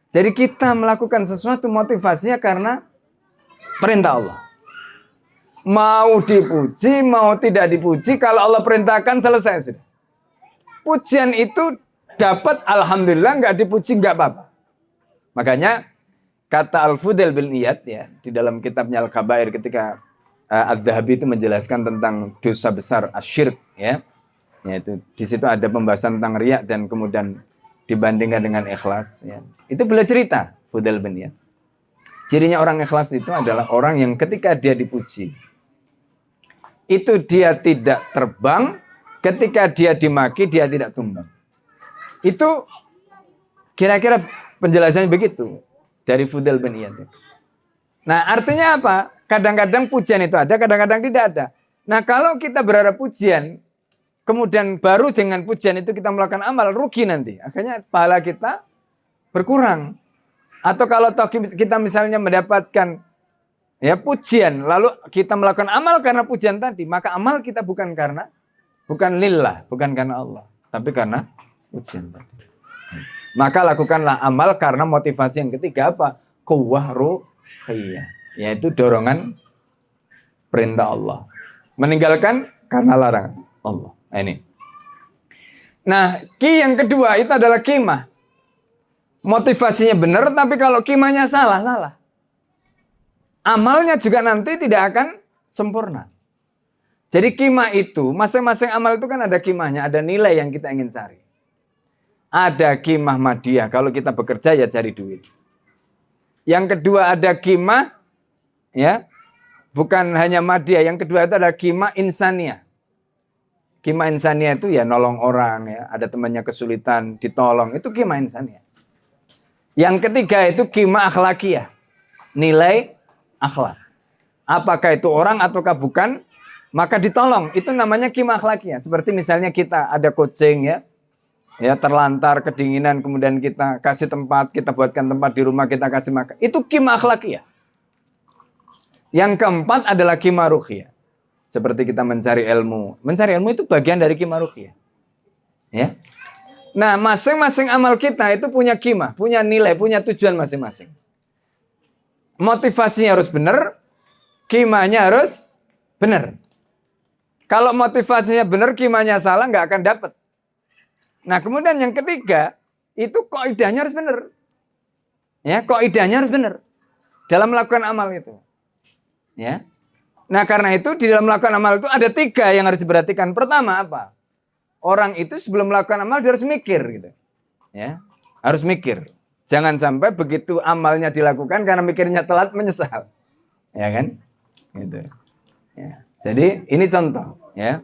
Jadi kita melakukan sesuatu motivasinya karena perintah Allah. Mau dipuji, mau tidak dipuji, kalau Allah perintahkan selesai sudah. Pujian itu dapat alhamdulillah, nggak dipuji nggak apa-apa. Makanya kata Al-Fudail bin Iyad, ya, di dalam kitabnya Al-Kabair ketika Ad-Dhahabi itu menjelaskan tentang dosa besar asyirk, ya. Yaitu di situ ada pembahasan tentang riya dan kemudian dibandingkan dengan ikhlas, ya. Itu beliau cerita, Fudail bin Iyad. Cirinya orang ikhlas itu adalah orang yang ketika dia dipuji, itu dia tidak terbang, ketika dia dimaki, dia tidak tumbang. Itu kira-kira penjelasannya begitu dari Fudail bin Iyad. Nah, artinya apa? Kadang-kadang pujian itu ada, kadang-kadang tidak ada. Nah, kalau kita berharap pujian, kemudian baru dengan pujian itu kita melakukan amal, rugi nanti. Akhirnya pahala kita berkurang. Atau kalau kita misalnya mendapatkan, ya, pujian, lalu kita melakukan amal karena pujian tadi, maka amal kita bukan lillah, bukan karena Allah, tapi karena pujian tadi. Maka lakukanlah amal karena motivasi yang ketiga apa? Quwwah ruhiyah, yaitu dorongan perintah Allah. Meninggalkan karena larangan Allah. Nah, ini. Nah, ki yang kedua itu adalah qimah. Motivasinya benar, tapi kalau kimanya salah, salah. Amalnya juga nanti tidak akan sempurna. Jadi kimah itu, masing-masing amal itu kan ada kimahnya, ada nilai yang kita ingin cari. Ada kimah madiyah, kalau kita bekerja ya cari duit. Yang kedua ada kimah, ya, bukan hanya madiyah. Yang kedua itu ada kimah insaniyah. Kimah insaniyah itu ya nolong orang, ya, ada temannya kesulitan, ditolong, itu kimah insaniyah. Yang ketiga itu kimah akhlakiyah, nilai akhlak. Apakah itu orang ataukah bukan, maka ditolong. Itu namanya kimah akhlakiyah. Seperti misalnya kita ada kucing, ya terlantar, kedinginan, kemudian kita kasih tempat, kita buatkan tempat di rumah, kita kasih makan. Itu kimah akhlakiyah. Yang keempat adalah kimah ruhiyah. Seperti kita mencari ilmu. Mencari ilmu itu bagian dari kimah ruhiyah. Ya. Nah, masing-masing amal kita itu punya kimah, punya nilai, punya tujuan masing-masing. Motivasinya harus benar, kimahnya harus benar. Kalau motivasinya benar, kimahnya salah, nggak akan dapat. Nah, kemudian yang ketiga, itu kaidahnya harus benar. Ya, kaidahnya harus benar dalam melakukan amal itu. Ya. Nah, karena itu di dalam melakukan amal itu ada 3 yang harus diperhatikan. Pertama apa? Orang itu sebelum melakukan amal dia harus mikir gitu. Ya, harus mikir. Jangan sampai begitu amalnya dilakukan karena mikirnya telat menyesal. Ya kan? Gitu. Ya. Jadi ini contoh, ya.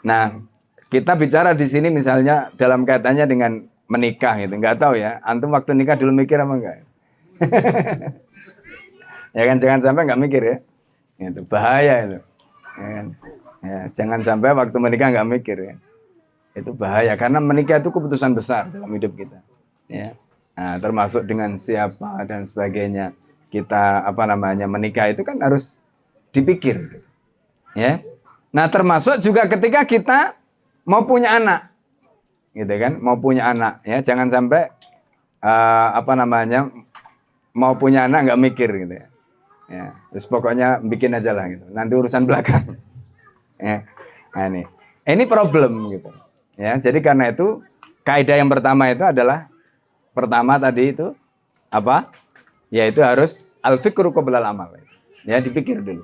Nah, kita bicara di sini misalnya dalam kaitannya dengan menikah gitu. Enggak tahu ya, antum waktu nikah dulu mikir apa enggak? Ya kan, jangan sampai enggak mikir ya. Itu bahaya itu. Ya kan? Ya, jangan sampai waktu menikah enggak mikir ya. Itu bahaya karena menikah itu keputusan besar dalam hidup kita. Ya. Nah, termasuk dengan siapa dan sebagainya. Kita menikah itu kan harus dipikir. Ya. Nah, termasuk juga ketika kita mau punya anak. Gitu kan? Mau punya anak ya, jangan sampai mau punya anak nggak mikir gitu ya. Ya, terus pokoknya bikin aja lah gitu. Nanti urusan belakang. Ya. Nah, ini problem gitu. Ya, jadi karena itu kaidah yang pertama itu adalah tadi itu apa? Yaitu harus al-fikru qoblal amal. Ya, dipikir dulu.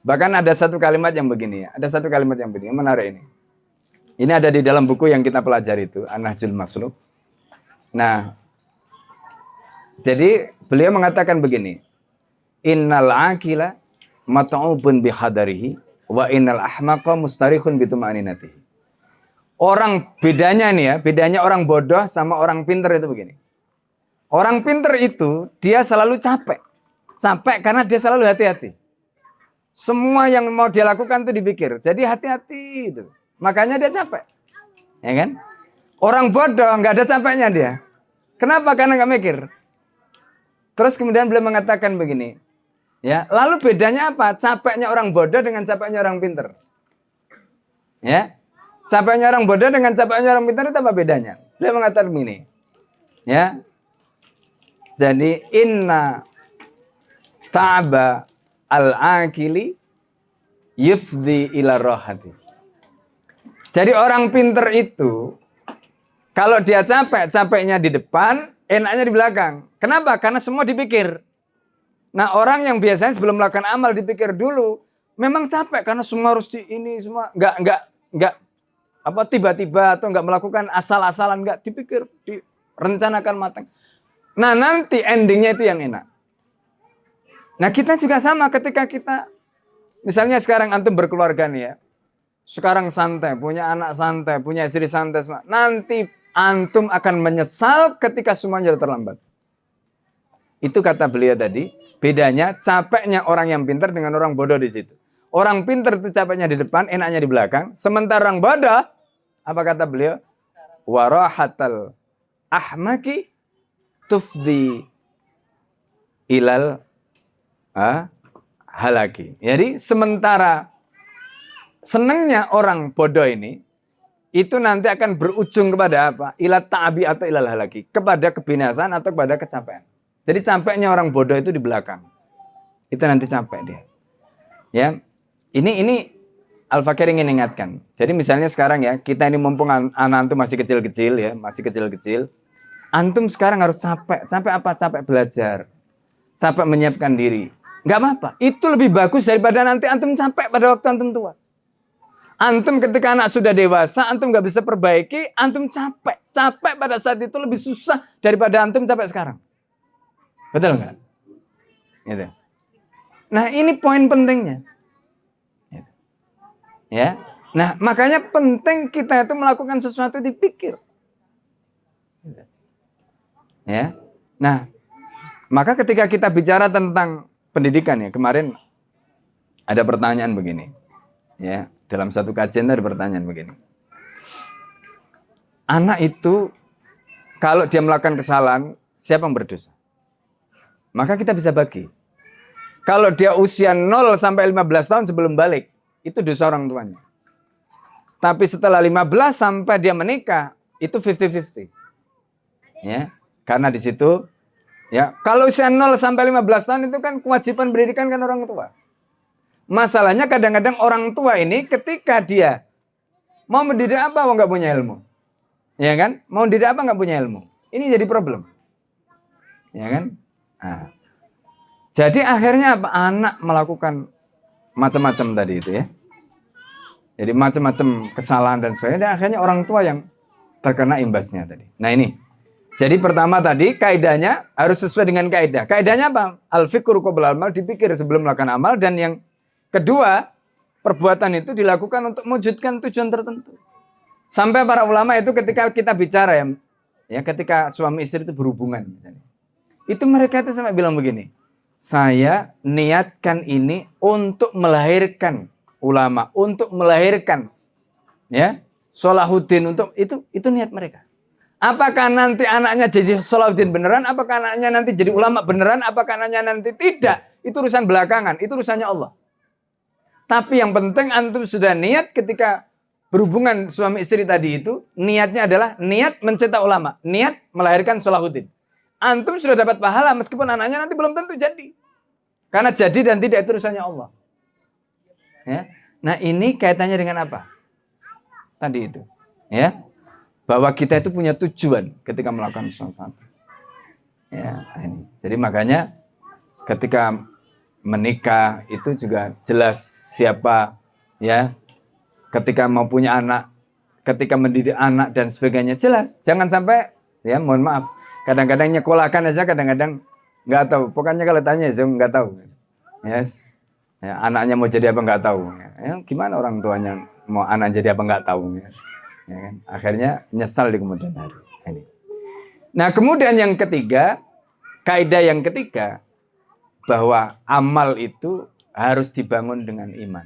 Bahkan ada satu kalimat yang begini ya. Ada satu kalimat yang begini, menarik ini. Ini ada di dalam buku yang kita pelajari itu, An-Nahjul Masluk. Nah, jadi beliau mengatakan begini. Innal aqila mat'ubun bihadarihi wa innal ahmaqa mustarihun bituma'ninatihi. Orang bedanya nih ya, bedanya orang bodoh sama orang pinter itu begini. Orang pinter itu dia selalu capek. Capek karena dia selalu hati-hati. Semua yang mau dia lakukan itu dipikir. Jadi hati-hati itu. Makanya dia capek. Ya kan? Orang bodoh nggak ada capeknya dia. Kenapa? Karena nggak mikir. Terus kemudian beliau mengatakan begini. Ya, lalu bedanya apa? Capeknya orang bodoh dengan capeknya orang pinter. Ya. Capeknya orang bodoh dengan capeknya orang pinter itu apa bedanya? Beliau mengatakan begini. Ya. Jadi inna ta'aba al-akili yufdi ila rohati. Jadi orang pinter itu kalau dia capek, capeknya di depan, enaknya di belakang. Kenapa? Karena semua dipikir. Nah, orang yang biasanya sebelum melakukan amal dipikir dulu, memang capek karena semua harus ini semua enggak tiba-tiba atau enggak melakukan asal-asalan, enggak dipikir, direncanakan matang. Nah, nanti endingnya itu yang enak. Nah, kita juga sama ketika kita misalnya sekarang antum berkeluarga nih ya. Sekarang santai, punya anak santai, punya istri santai semua. Nanti antum akan menyesal ketika semuanya sudah terlambat. Itu kata beliau tadi, bedanya capeknya orang yang pintar dengan orang bodoh di situ. Orang pintar itu capeknya di depan, enaknya di belakang. Sementara orang bodoh, apa kata beliau? Warahatal ahmaki tufdi ilal halaki. Jadi sementara senangnya orang bodoh ini, itu nanti akan berujung kepada apa? Ilat ta'abi atau ilal halaki. Kepada kebinasaan atau kepada kecapean. Jadi capeknya orang bodoh itu di belakang. Itu nanti capek dia. Ya, ini Al-Fakir ingin ingatkan. Jadi misalnya sekarang ya, kita ini mumpung anak itu masih kecil-kecil ya, masih kecil-kecil. Antum sekarang harus capek. Capek apa? Capek belajar. Capek menyiapkan diri. Nggak apa-apa. Itu lebih bagus daripada nanti antum capek pada waktu antum tua. Antum ketika anak sudah dewasa, antum nggak bisa perbaiki, antum capek. Capek pada saat itu lebih susah daripada antum capek sekarang. Betul nggak? Gitu. Nah, ini poin pentingnya. Gitu. Ya. Nah, makanya penting kita itu melakukan sesuatu dipikir. Gitu. Ya. Nah, maka ketika kita bicara tentang pendidikan ya, kemarin ada pertanyaan begini. Ya, dalam satu kajian ada pertanyaan begini. Anak itu kalau dia melakukan kesalahan, siapa yang berdosa? Maka kita bisa bagi. Kalau dia usia 0 sampai 15 tahun sebelum balik, itu dosa orang tuanya. Tapi setelah 15 sampai dia menikah, itu 50-50. Ya, karena di situ ya, kalau usia 0 sampai 15 tahun itu kan kewajiban pendidikan kan orang tua. Masalahnya kadang-kadang orang tua ini ketika dia mau mendidik apa nggak punya ilmu. Ya kan? Mau mendidik apa nggak punya ilmu. Ini jadi problem. Ya kan? Nah, jadi akhirnya apa? Anak melakukan macam-macam tadi itu ya. Jadi macam-macam kesalahan dan sebagainya. Dan akhirnya orang tua yang terkena imbasnya tadi. Nah ini. Jadi pertama tadi kaidahnya harus sesuai dengan kaidah. Kaidahnya apa? Al-fikru qabla al-amal, dipikir sebelum melakukan amal. Dan yang kedua, perbuatan itu dilakukan untuk mewujudkan tujuan tertentu. Sampai para ulama itu ketika kita bicara ya ketika suami istri itu berhubungan misalnya. Itu mereka itu sampai bilang begini. Saya niatkan ini untuk melahirkan ulama, untuk melahirkan ya Salahuddin, untuk itu niat mereka. Apakah nanti anaknya jadi Salahuddin beneran? Apakah anaknya nanti jadi ulama beneran? Apakah anaknya nanti tidak? Itu urusan belakangan, itu urusannya Allah. Tapi yang penting antum sudah niat ketika berhubungan suami istri tadi itu, niatnya adalah niat mencetak ulama, niat melahirkan Salahuddin. Antum sudah dapat pahala meskipun anaknya nanti belum tentu jadi. Karena jadi dan tidak itu urusannya Allah. Ya. Nah ini kaitannya dengan apa? Tadi itu. Ya. Bahwa kita itu punya tujuan ketika melakukan sesuatu. Ya, ini. Jadi makanya ketika menikah itu juga jelas siapa ya. Ketika mau punya anak, ketika mendidik anak dan sebagainya jelas. Jangan sampai ya mohon maaf. Kadang-kadang nyekolahkan aja, kadang-kadang nggak tahu. Pokoknya kalau tanya saya nggak tahu. Yes. Ya, anaknya mau jadi apa nggak tahu. Ya, gimana orang tuanya mau anak jadi apa nggak tahu. Ya, kan? Akhirnya nyesal di kemudian hari. Ini. Nah kemudian yang ketiga, kaidah yang ketiga bahwa amal itu harus dibangun dengan iman.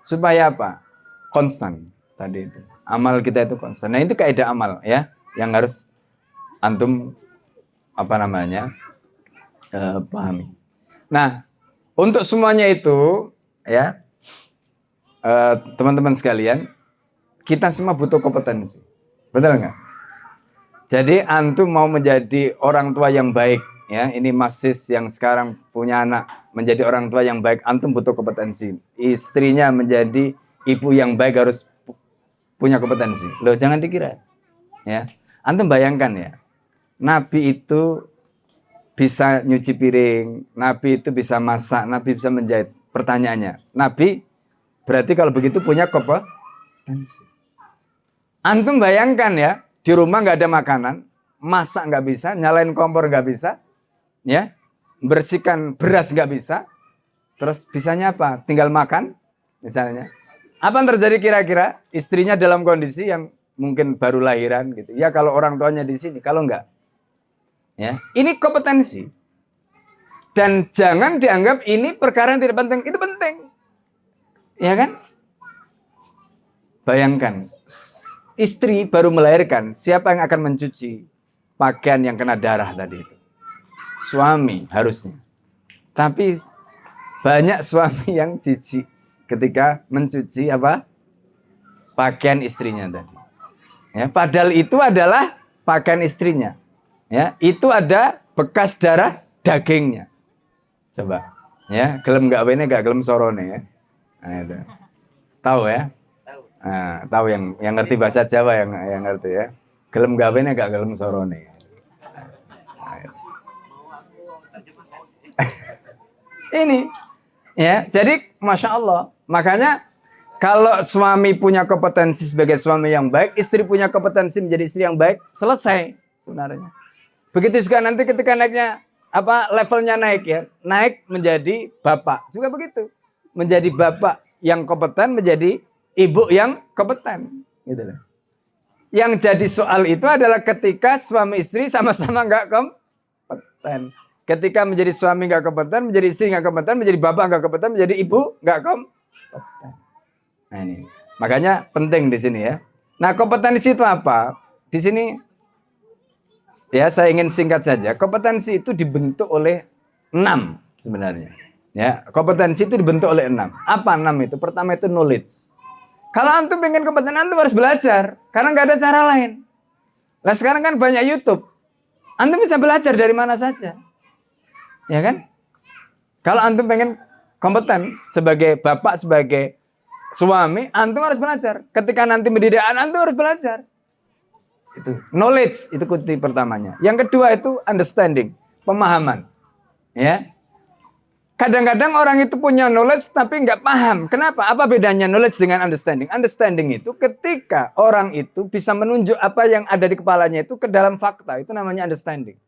Supaya apa? Konstan tadi itu. Amal kita itu konstan. Nah itu kaidah amal ya, yang harus antum pahami. Nah untuk semuanya itu ya teman-teman sekalian, kita semua butuh kompetensi, betul nggak? Jadi antum mau menjadi orang tua yang baik ya, ini masis yang sekarang punya anak menjadi orang tua yang baik, antum butuh kompetensi. Istrinya menjadi ibu yang baik harus punya kompetensi. Loh jangan dikira ya. Antum bayangkan ya. Nabi itu bisa nyuci piring, Nabi itu bisa masak, Nabi bisa menjahit. Pertanyaannya, Nabi berarti kalau begitu punya kompetensi. Antum bayangkan ya, di rumah nggak ada makanan, masak nggak bisa, nyalain kompor nggak bisa, ya, bersihkan beras nggak bisa, terus bisanya apa? Tinggal makan, misalnya. Apa yang terjadi kira-kira? Istrinya dalam kondisi yang mungkin baru lahiran gitu. Ya kalau orang tuanya di sini, kalau enggak. Ya, ini kompetensi. Dan jangan dianggap ini perkara yang tidak penting. Itu penting. Ya kan? Bayangkan, istri baru melahirkan, siapa yang akan mencuci pakaian yang kena darah tadi itu? Suami harusnya. Tapi banyak suami yang jijik ketika mencuci apa? Pakaian istrinya tadi. Ya, padahal itu adalah pakaian istrinya. Ya, itu ada bekas darah dagingnya. Coba, ya, gelem nggak wene nggak gelem sorone ya. Nah, itu. Tahu ya? Nah, tahu yang ngerti bahasa Jawa yang ngerti ya. Gelem gawene nggak gelem sorone. Ini, ya. Jadi, masya Allah. Makanya kalau suami punya kompetensi sebagai suami yang baik, istri punya kompetensi menjadi istri yang baik, selesai sebenarnya. Begitu juga nanti ketika naiknya levelnya naik ya, naik menjadi bapak juga begitu, menjadi bapak yang kompeten menjadi ibu yang kompeten, gitu loh. Yang jadi soal itu adalah ketika suami istri sama-sama nggak kompeten. Ketika menjadi suami nggak kompeten, menjadi istri nggak kompeten, menjadi bapak nggak kompeten, menjadi ibu nggak kompeten. Nah ini, makanya penting di sini ya. Nah kompetensi itu apa? Di sini ya saya ingin singkat saja. Kompetensi itu dibentuk oleh 6 sebenarnya. Ya, kompetensi itu dibentuk oleh 6. Apa 6 itu? Pertama itu knowledge. Kalau antum pengen kompeten, antum harus belajar. Karena nggak ada cara lain. Nah sekarang kan banyak YouTube. Antum bisa belajar dari mana saja. Ya kan? Kalau antum pengen kompeten sebagai bapak, sebagai suami, antum harus belajar. Ketika nanti mendidik anak, antum harus belajar. Itu knowledge, itu kunci pertamanya. Yang kedua itu understanding, pemahaman. Ya. Kadang-kadang orang itu punya knowledge tapi nggak paham. Kenapa? Apa bedanya knowledge dengan understanding? Understanding itu ketika orang itu bisa menunjuk apa yang ada di kepalanya itu ke dalam fakta. Itu namanya understanding.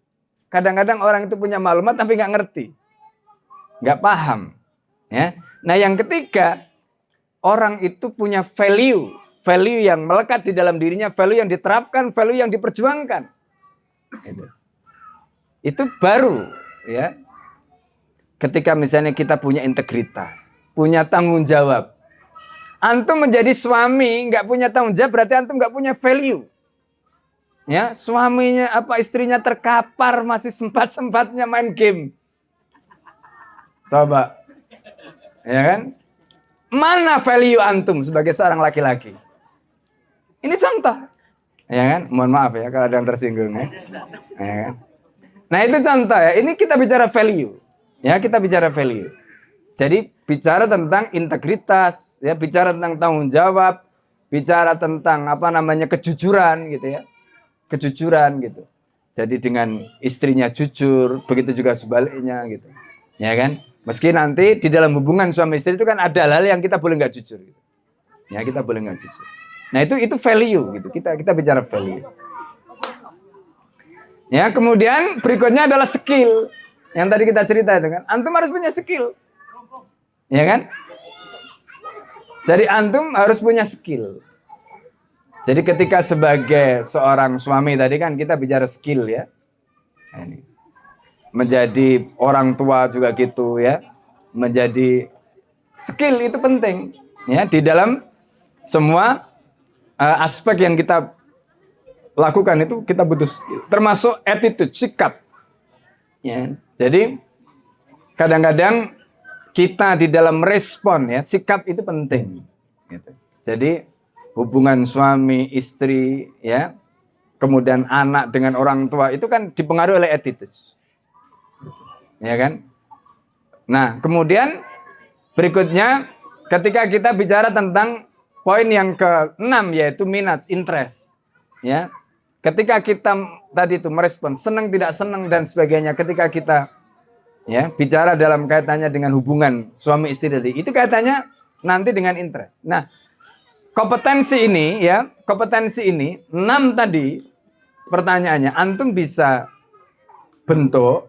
Kadang-kadang orang itu punya maklumat tapi nggak ngerti. Nggak paham. Ya. Nah yang ketiga, orang itu punya value. Value yang melekat di dalam dirinya, value yang diterapkan, value yang diperjuangkan. Itu baru ya. Ketika misalnya kita punya integritas, punya tanggung jawab. Antum menjadi suami nggak punya tanggung jawab berarti antum nggak punya value. Ya, suaminya istrinya terkapar masih sempat-sempatnya main game. Coba. Ya kan? Mana value antum sebagai seorang laki-laki? Ini contoh. Ya kan? Mohon maaf ya kalau ada yang tersinggung ya. Ya kan? Nah, itu contoh ya. Ini kita bicara value. Ya, kita bicara value. Jadi bicara tentang integritas, ya, bicara tentang tanggung jawab, bicara tentang kejujuran gitu ya. Kejujuran gitu. Jadi dengan istrinya jujur, begitu juga sebaliknya gitu. Ya kan? Meski nanti di dalam hubungan suami istri itu kan ada hal yang kita boleh nggak jujur gitu. Ya, kita boleh nggak jujur. Nah, itu value gitu. Kita bicara value. Ya, kemudian berikutnya adalah skill. Yang tadi kita cerita itu kan, antum harus punya skill. Ya kan? Jadi antum harus punya skill. Jadi ketika sebagai seorang suami tadi kan kita bicara skill ya. Nah, ini. Menjadi orang tua juga gitu ya. Menjadi skill itu penting ya di dalam semua aspek yang kita lakukan itu kita butuh skill. Termasuk attitude, sikap. Ya. Jadi kadang-kadang kita di dalam respon ya sikap itu penting. Gitu. Jadi hubungan suami istri ya, kemudian anak dengan orang tua itu kan dipengaruhi oleh attitude, ya kan? Nah kemudian berikutnya ketika kita bicara tentang poin yang ke-6 yaitu minat, interest, ya. Ketika kita tadi itu merespon senang tidak senang dan sebagainya, ketika kita ya bicara dalam kaitannya dengan hubungan suami istri tadi, itu kaitannya nanti dengan interest. Nah, kompetensi ini 6 tadi pertanyaannya, antum bisa bentuk,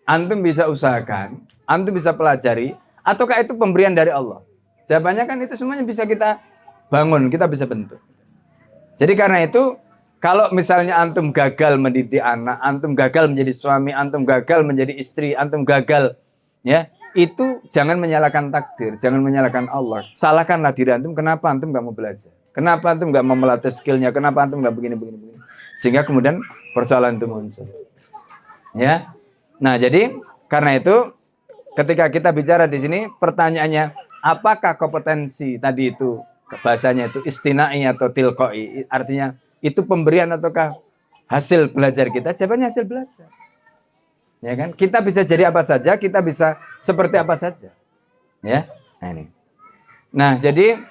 antum bisa usahakan, antum bisa pelajari, ataukah itu pemberian dari Allah? Jawabannya kan itu semuanya bisa kita bangun, kita bisa bentuk. Jadi karena itu kalau misalnya antum gagal mendidik anak, antum gagal menjadi suami, antum gagal menjadi istri, antum gagal, ya itu jangan menyalahkan takdir, jangan menyalahkan Allah. Salahkanlah diri antum, kenapa antum nggak mau belajar? Kenapa antum nggak mau melatih skillnya? Kenapa antum nggak begini? Sehingga kemudian persoalan itu muncul. Ya, nah jadi karena itu ketika kita bicara di sini, pertanyaannya, apakah kompetensi tadi itu bahasanya itu istinai atau tilqai, artinya itu pemberian ataukah hasil belajar kita? Jawabannya hasil belajar. Ya kan? Kita bisa jadi apa saja, kita bisa seperti apa saja. Ya. Nah ini. Nah, jadi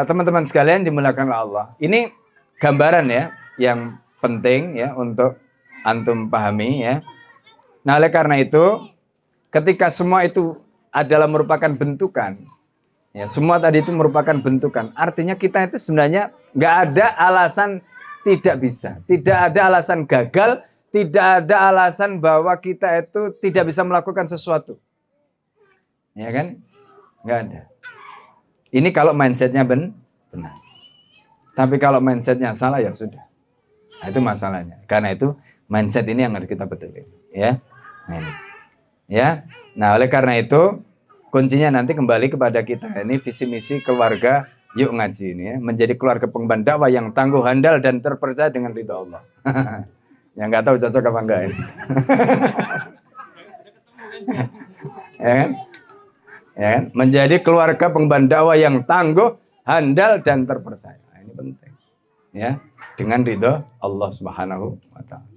teman-teman sekalian dimuliakan oleh Allah. Ini gambaran ya yang penting ya untuk antum pahami ya. Nah, oleh karena itu, ketika semua itu adalah merupakan bentukan, ya, semua tadi itu merupakan bentukan. Artinya kita itu sebenarnya nggak ada alasan tidak bisa, tidak ada alasan gagal, tidak ada alasan bahwa kita itu tidak bisa melakukan sesuatu. Ya kan? Nggak ada. Ini kalau mindsetnya benar. Tapi kalau mindsetnya salah ya sudah. Nah, itu masalahnya. Karena itu mindset ini yang harus kita betulkan. Ya. Nah, ini. Ya. Nah, oleh karena itu kuncinya nanti kembali kepada kita. Ini visi misi keluarga Yuk Ngaji ini ya. Menjadi keluarga pengemban dakwah yang tangguh, handal dan terpercaya dengan ridha Allah. Yang nggak tahu cocok apa enggak ini. Ya kan? Ya kan? Menjadi keluarga pengemban dakwah yang tangguh, handal dan terpercaya. Nah, ini penting. Ya, dengan ridha Allah Subhanahu wa taala.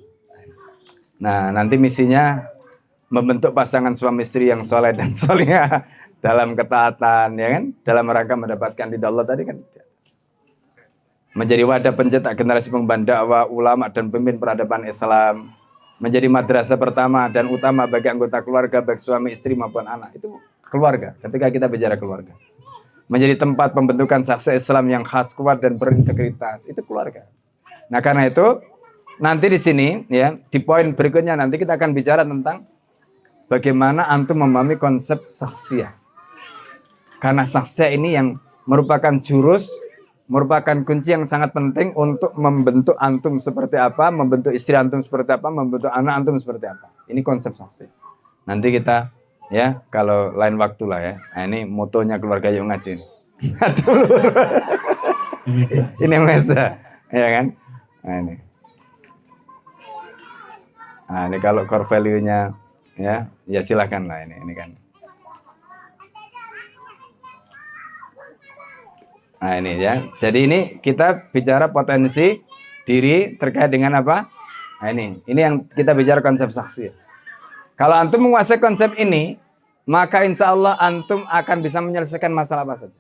Nah, nanti misinya membentuk pasangan suami istri yang soleh dan solehah dalam ketaatan, ya kan? Dalam rangka mendapatkan ridha Allah tadi kan. Menjadi wadah pencetak generasi pengemban dakwah, ulama dan pemimpin peradaban Islam. Menjadi madrasah pertama dan utama bagi anggota keluarga, baik suami istri maupun anak. Itu keluarga, ketika kita bicara keluarga. Menjadi tempat pembentukan saksi Islam yang khas, kuat dan berintegritas. Itu keluarga. Nah, karena itu nanti di sini ya, di poin berikutnya nanti kita akan bicara tentang bagaimana antum memahami konsep saksiyah. Karena saksiyah ini yang merupakan jurus, merupakan kunci yang sangat penting untuk membentuk antum seperti apa, membentuk istri antum seperti apa, membentuk anak antum seperti apa. Ini konsep saksiyah. Nanti kita ya, kalau lain waktu lah ya. Nah, ini motonya keluarga Yuk Ngaji ini. Aduh. Ini mesa, ya kan? Nah, ini. Nah, ini kalau core value-nya ya silakan lah ini kan. Nah, ini ya. Jadi ini kita bicara potensi diri terkait dengan apa? Nah, ini yang kita bicara konsep saksi. Kalau antum menguasai konsep ini, maka insya Allah antum akan bisa menyelesaikan masalah apa saja.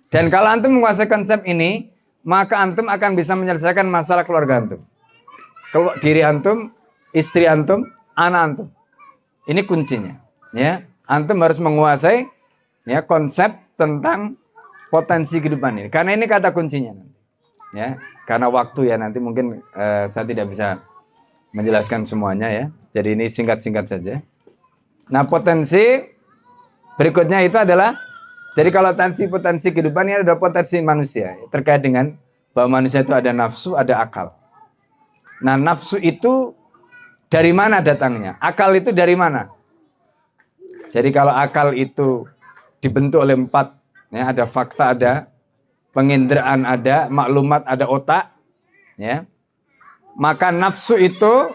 Dan kalau antum menguasai konsep ini, maka antum akan bisa menyelesaikan masalah keluarga antum. Diri antum, istri antum, anak antum. Ini kuncinya. Ya, antum harus menguasai ya konsep tentang potensi kehidupan ini. Karena ini kata kuncinya nanti. Ya, karena waktu ya nanti mungkin saya tidak bisa menjelaskan semuanya ya. Jadi ini singkat-singkat saja. Nah, potensi berikutnya itu adalah, jadi kalau potensi kehidupan ini adalah potensi manusia terkait dengan bahwa manusia itu ada nafsu, ada akal. Nah, nafsu itu dari mana datangnya? Akal itu dari mana? Jadi kalau akal itu dibentuk oleh 4, ya, ada fakta, ada penginderaan, ada maklumat, ada otak, ya. Maka nafsu itu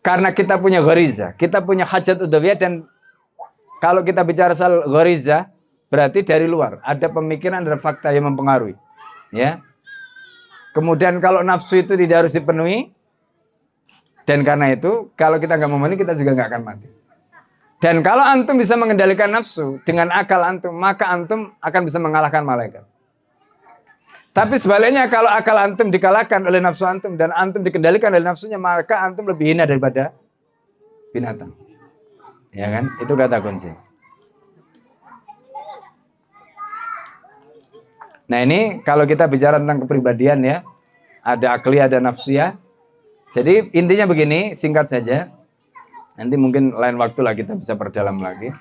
karena kita punya ghariza, kita punya hajat udawiyah, dan kalau kita bicara soal ghariza berarti dari luar, ada pemikiran, ada fakta yang mempengaruhi, ya. Kemudian kalau nafsu itu tidak harus dipenuhi, dan karena itu kalau kita nggak memenuhi, kita juga nggak akan mati. Dan kalau antum bisa mengendalikan nafsu dengan akal antum, maka antum akan bisa mengalahkan malaikat. Tapi sebaliknya kalau akal antum dikalahkan oleh nafsu antum dan antum dikendalikan oleh nafsunya, maka antum lebih hina daripada binatang. Ya kan? Itu kata kunci. Nah, ini kalau kita bicara tentang kepribadian ya, ada akli, ada nafsiyah. Jadi intinya begini, singkat saja. Nanti mungkin lain waktu lah kita bisa perdalam lagi.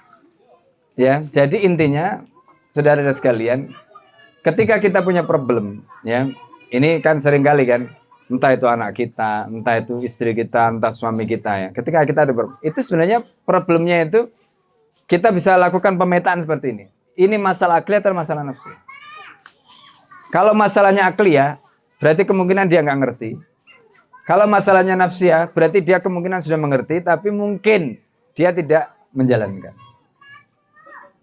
Ya, jadi intinya saudara-saudara sekalian, ketika kita punya problem, ya, ini kan sering kali kan, entah itu anak kita, entah itu istri kita, entah suami kita ya. Ketika kita ada problem, itu sebenarnya problemnya itu kita bisa lakukan pemetaan seperti ini. Ini masalah akli atau masalah nafsu? Kalau masalahnya akli ya, berarti kemungkinan dia nggak ngerti. Kalau masalahnya nafsiyah, berarti dia kemungkinan sudah mengerti, tapi mungkin dia tidak menjalankan.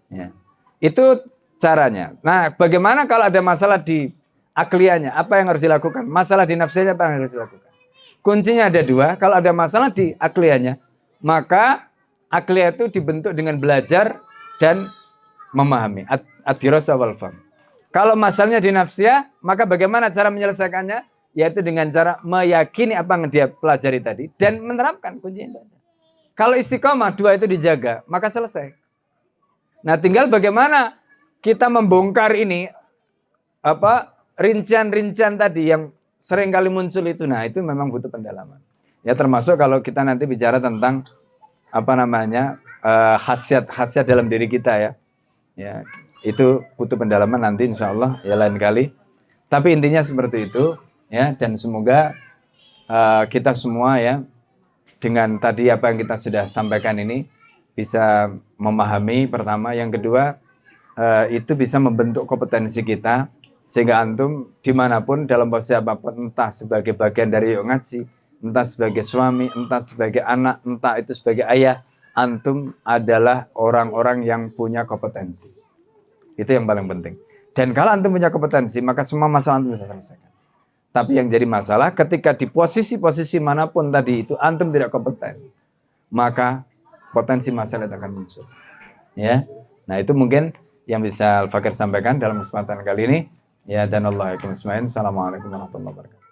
Ya. Itu caranya. Nah, bagaimana kalau ada masalah di akliannya? Apa yang harus dilakukan? Masalah di nafsiyahnya apa yang harus dilakukan? Kuncinya ada 2. Kalau ada masalah di akliannya, maka akliyah itu dibentuk dengan belajar dan memahami. Ad-dirasah wal fahm. Kalau masalahnya di nafsiyah, maka bagaimana cara menyelesaikannya? yaitu dengan cara meyakini apa yang dia pelajari tadi dan menerapkan kuncinya. Kalau istiqomah, dua itu dijaga, maka selesai. Nah, tinggal bagaimana kita membongkar ini, rincian-rincian tadi yang sering kali muncul itu. Nah, itu memang butuh pendalaman. Ya, termasuk kalau kita nanti bicara tentang khasiat-khasiat dalam diri kita ya. Ya, itu butuh pendalaman nanti insya Allah ya lain kali. Tapi intinya seperti itu ya, dan semoga kita semua ya dengan tadi apa yang kita sudah sampaikan ini bisa memahami pertama, yang kedua itu bisa membentuk kompetensi kita sehingga antum dimanapun dalam posisi apapun, entah sebagai bagian dari Yuk Ngaji, entah sebagai suami, entah sebagai anak, entah itu sebagai ayah, antum adalah orang-orang yang punya kompetensi. Itu yang paling penting. Dan kalau antum punya kompetensi, maka semua masalah antum bisa selesaikan. Tapi yang jadi masalah ketika di posisi-posisi manapun tadi itu antum tidak kompeten, maka potensi masalah itu akan muncul. Ya. Nah, itu mungkin yang bisa Al-Fakir sampaikan dalam kesempatan kali ini. Ya, dan Allah yakin. Assalamualaikum warahmatullahi wabarakatuh.